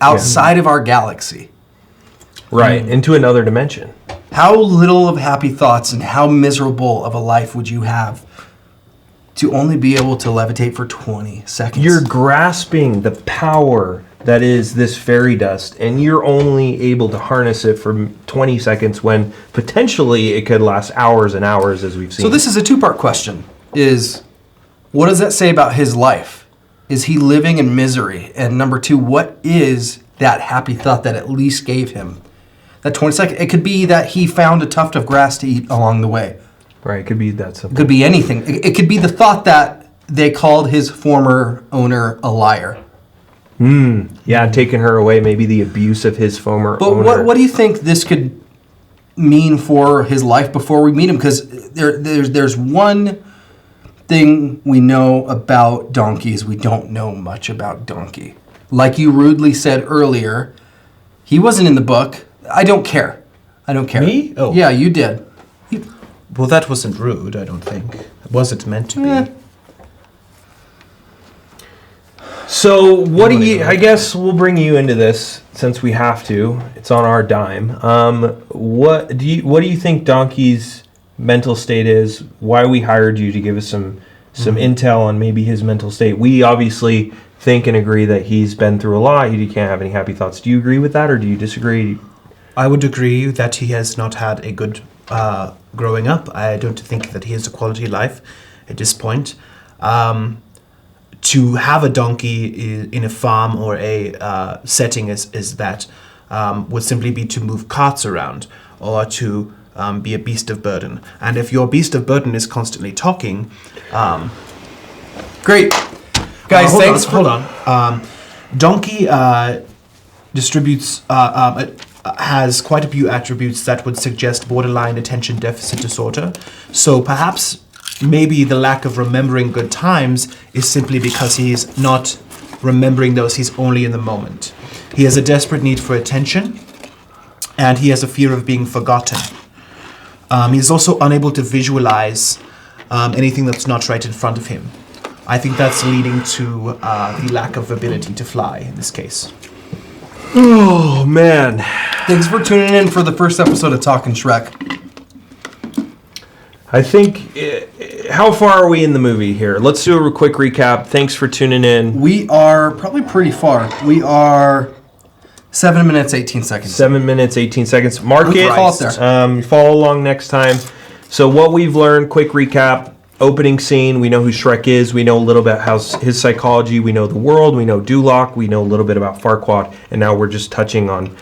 outside of our galaxy. Right, into another dimension. How little of happy thoughts and how miserable of a life would you have to only be able to levitate for 20 seconds? You're grasping the power that is this fairy dust, and you're only able to harness it for 20 seconds when potentially it could last hours and hours, as we've seen. So this is a two-part question. What does that say about his life? Is he living in misery? And number two, what is that happy thought that at least gave him that 20 seconds? It could be that he found a tuft of grass to eat along the way. Right, it could be that simple. It could be anything. It could be the thought that they called his former owner a liar. Yeah, taking her away, maybe the abuse of his former But owner. what do you think this could mean for his life before we meet him? Because there's one thing we know about donkeys. We don't know much about Donkey. Like you rudely said earlier, he wasn't in the book. I don't care. Me? Oh. Yeah, you did. Well, that wasn't rude, I don't think. Was it meant to be? So what do you? I guess we'll bring you into this since we have to. It's on our dime. What do you think Donkey's mental state is? Why we hired you to give us some intel on maybe his mental state? We obviously think and agree that he's been through a lot. He can't have any happy thoughts. Do you agree with that, or do you disagree? I would agree that he has not had a good growing up. I don't think that he has a quality life at this point. To have a donkey in a farm or a setting is that would simply be to move carts around or to be a beast of burden. And if your beast of burden is constantly talking... Great. Guys, hold thanks on. Donkey distributes... has quite a few attributes that would suggest borderline attention deficit disorder. So perhaps maybe the lack of remembering good times is simply because he's not remembering those, he's only in the moment. He has a desperate need for attention, and he has a fear of being forgotten. He's also unable to visualize anything that's not right in front of him. I think that's leading to the lack of ability to fly in this case. Oh, man. Thanks for tuning in for the first episode of Talking Shrek. I think, how far are we in the movie here? Let's do a quick recap. Thanks for tuning in. We are probably pretty far. We are 7 minutes, 18 seconds. 7 minutes, 18 seconds. Mark it. There. Follow along next time. So what we've learned, quick recap. Opening scene, we know who Shrek is. We know a little bit about his psychology. We know the world. We know Duloc. We know a little bit about Farquaad. And now we're just touching on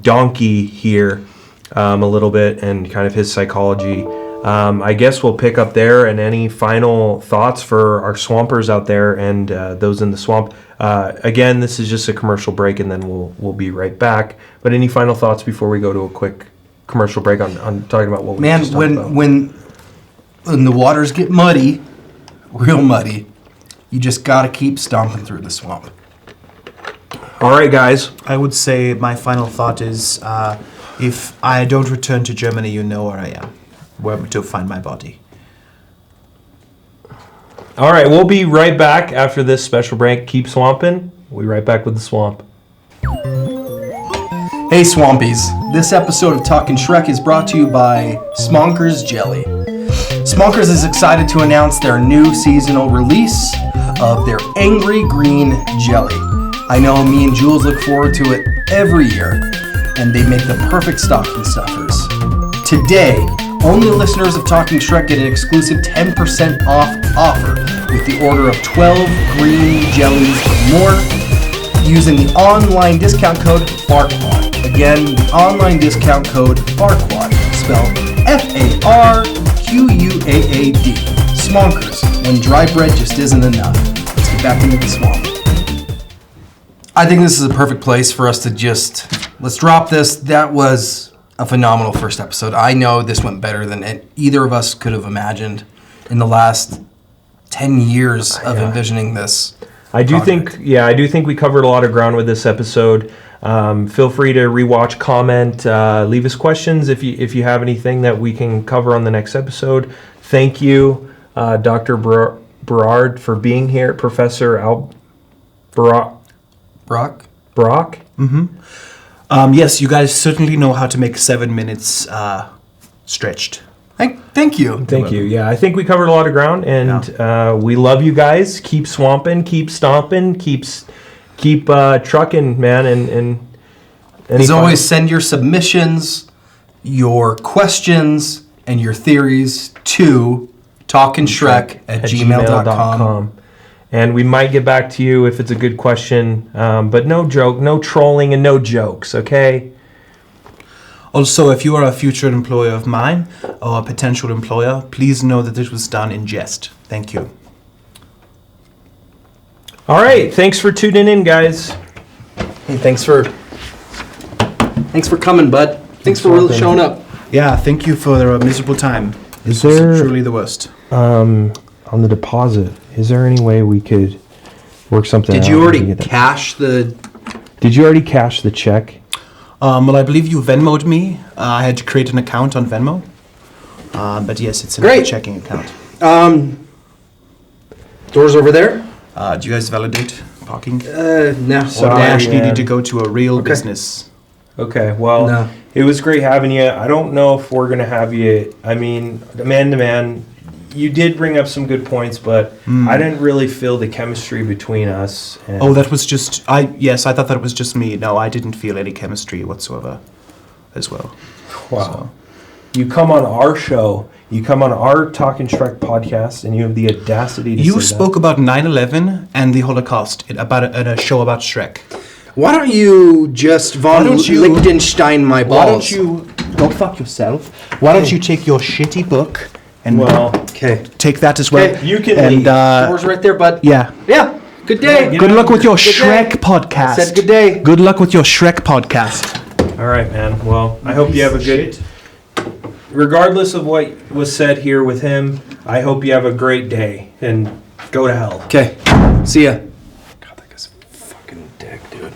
Donkey here a little bit and kind of his psychology. I guess we'll pick up there. And any final thoughts for our swampers out there and those in the swamp? Again, this is just a commercial break, and then we'll be right back. But any final thoughts before we go to a quick commercial break on talking about what we just talked about? When the waters get muddy, real muddy, you just gotta keep stomping through the swamp. All right, guys. I would say my final thought is, if I don't return to Germany, you know where I am, where to find my body. All right, we'll be right back after this special break. Keep swamping. We'll be right back with the swamp. Hey, Swampies. This episode of Talking Shrek is brought to you by Smonkers Jelly. Smonkers is excited to announce their new seasonal release of their Angry Green Jelly. I know me and Jules look forward to it every year, and they make the perfect stocking stuffers. Today, only listeners of Talking Shrek get an exclusive 10% off offer with the order of 12 green jellies or more using the online discount code Farquaad. Again, the online discount code Farquaad, spelled Farquaad. Smonkers, when dry bread just isn't enough. Let's get back into the swamp. I think this is a perfect place for us to let's drop this. That was a phenomenal first episode. I know this went better than either of us could have imagined in the last 10 years of envisioning this. I do think we covered a lot of ground with this episode. Feel free to rewatch, comment, leave us questions if you have anything that we can cover on the next episode. Thank you, Dr. Berard, for being here. Professor Brock? Mm-hmm. Yes, you guys certainly know how to make 7 minutes stretched. Thank you. Thank you. Yeah, I think we covered a lot of ground, and we love you guys. Keep swamping, keep stomping, keep trucking, man. And as always, send your submissions, your questions, and your theories to talkingshrek@gmail.com. And we might get back to you if it's a good question, but no trolling and no jokes, okay? Also, if you are a future employer of mine or a potential employer, please know that this was done in jest. Thank you. All right, thanks for tuning in, guys. Hey, thanks for coming, bud. Thanks for really showing up. Yeah, thank you for the miserable time. Is this there was truly the worst? On the deposit, is there any way we could work something out? Did you already cash the... Did you already cash the check? Well, I believe you Venmo'd me. I had to create an account on Venmo. But yes, it's in a checking account. Doors over there? Do you guys validate parking? No. Or do I actually need to go to a real business? Okay, well, It was great having you. I don't know if we're going to have you, I mean, man to man, you did bring up some good points, but I didn't really feel the chemistry between us. And that was just, I thought that was just me. No, I didn't feel any chemistry whatsoever as well. Wow. So. You come on our show, you come on our Talking Shrek podcast, and you have the audacity to You spoke about 9/11 and the Holocaust in a show about Shrek. Why don't you just Liechtenstein my balls? Why don't you go fuck yourself? Why don't you take your shitty book and take that as well? You can leave. Doors right there, bud. Yeah. Yeah. Good day. Good luck with your Shrek podcast. I said good day. Good luck with your Shrek podcast. All right, man. Well, I hope you have a good... Regardless of what was said here with him, I hope you have a great day and go to hell. Okay. See ya. God, that guy's a fucking dick, dude.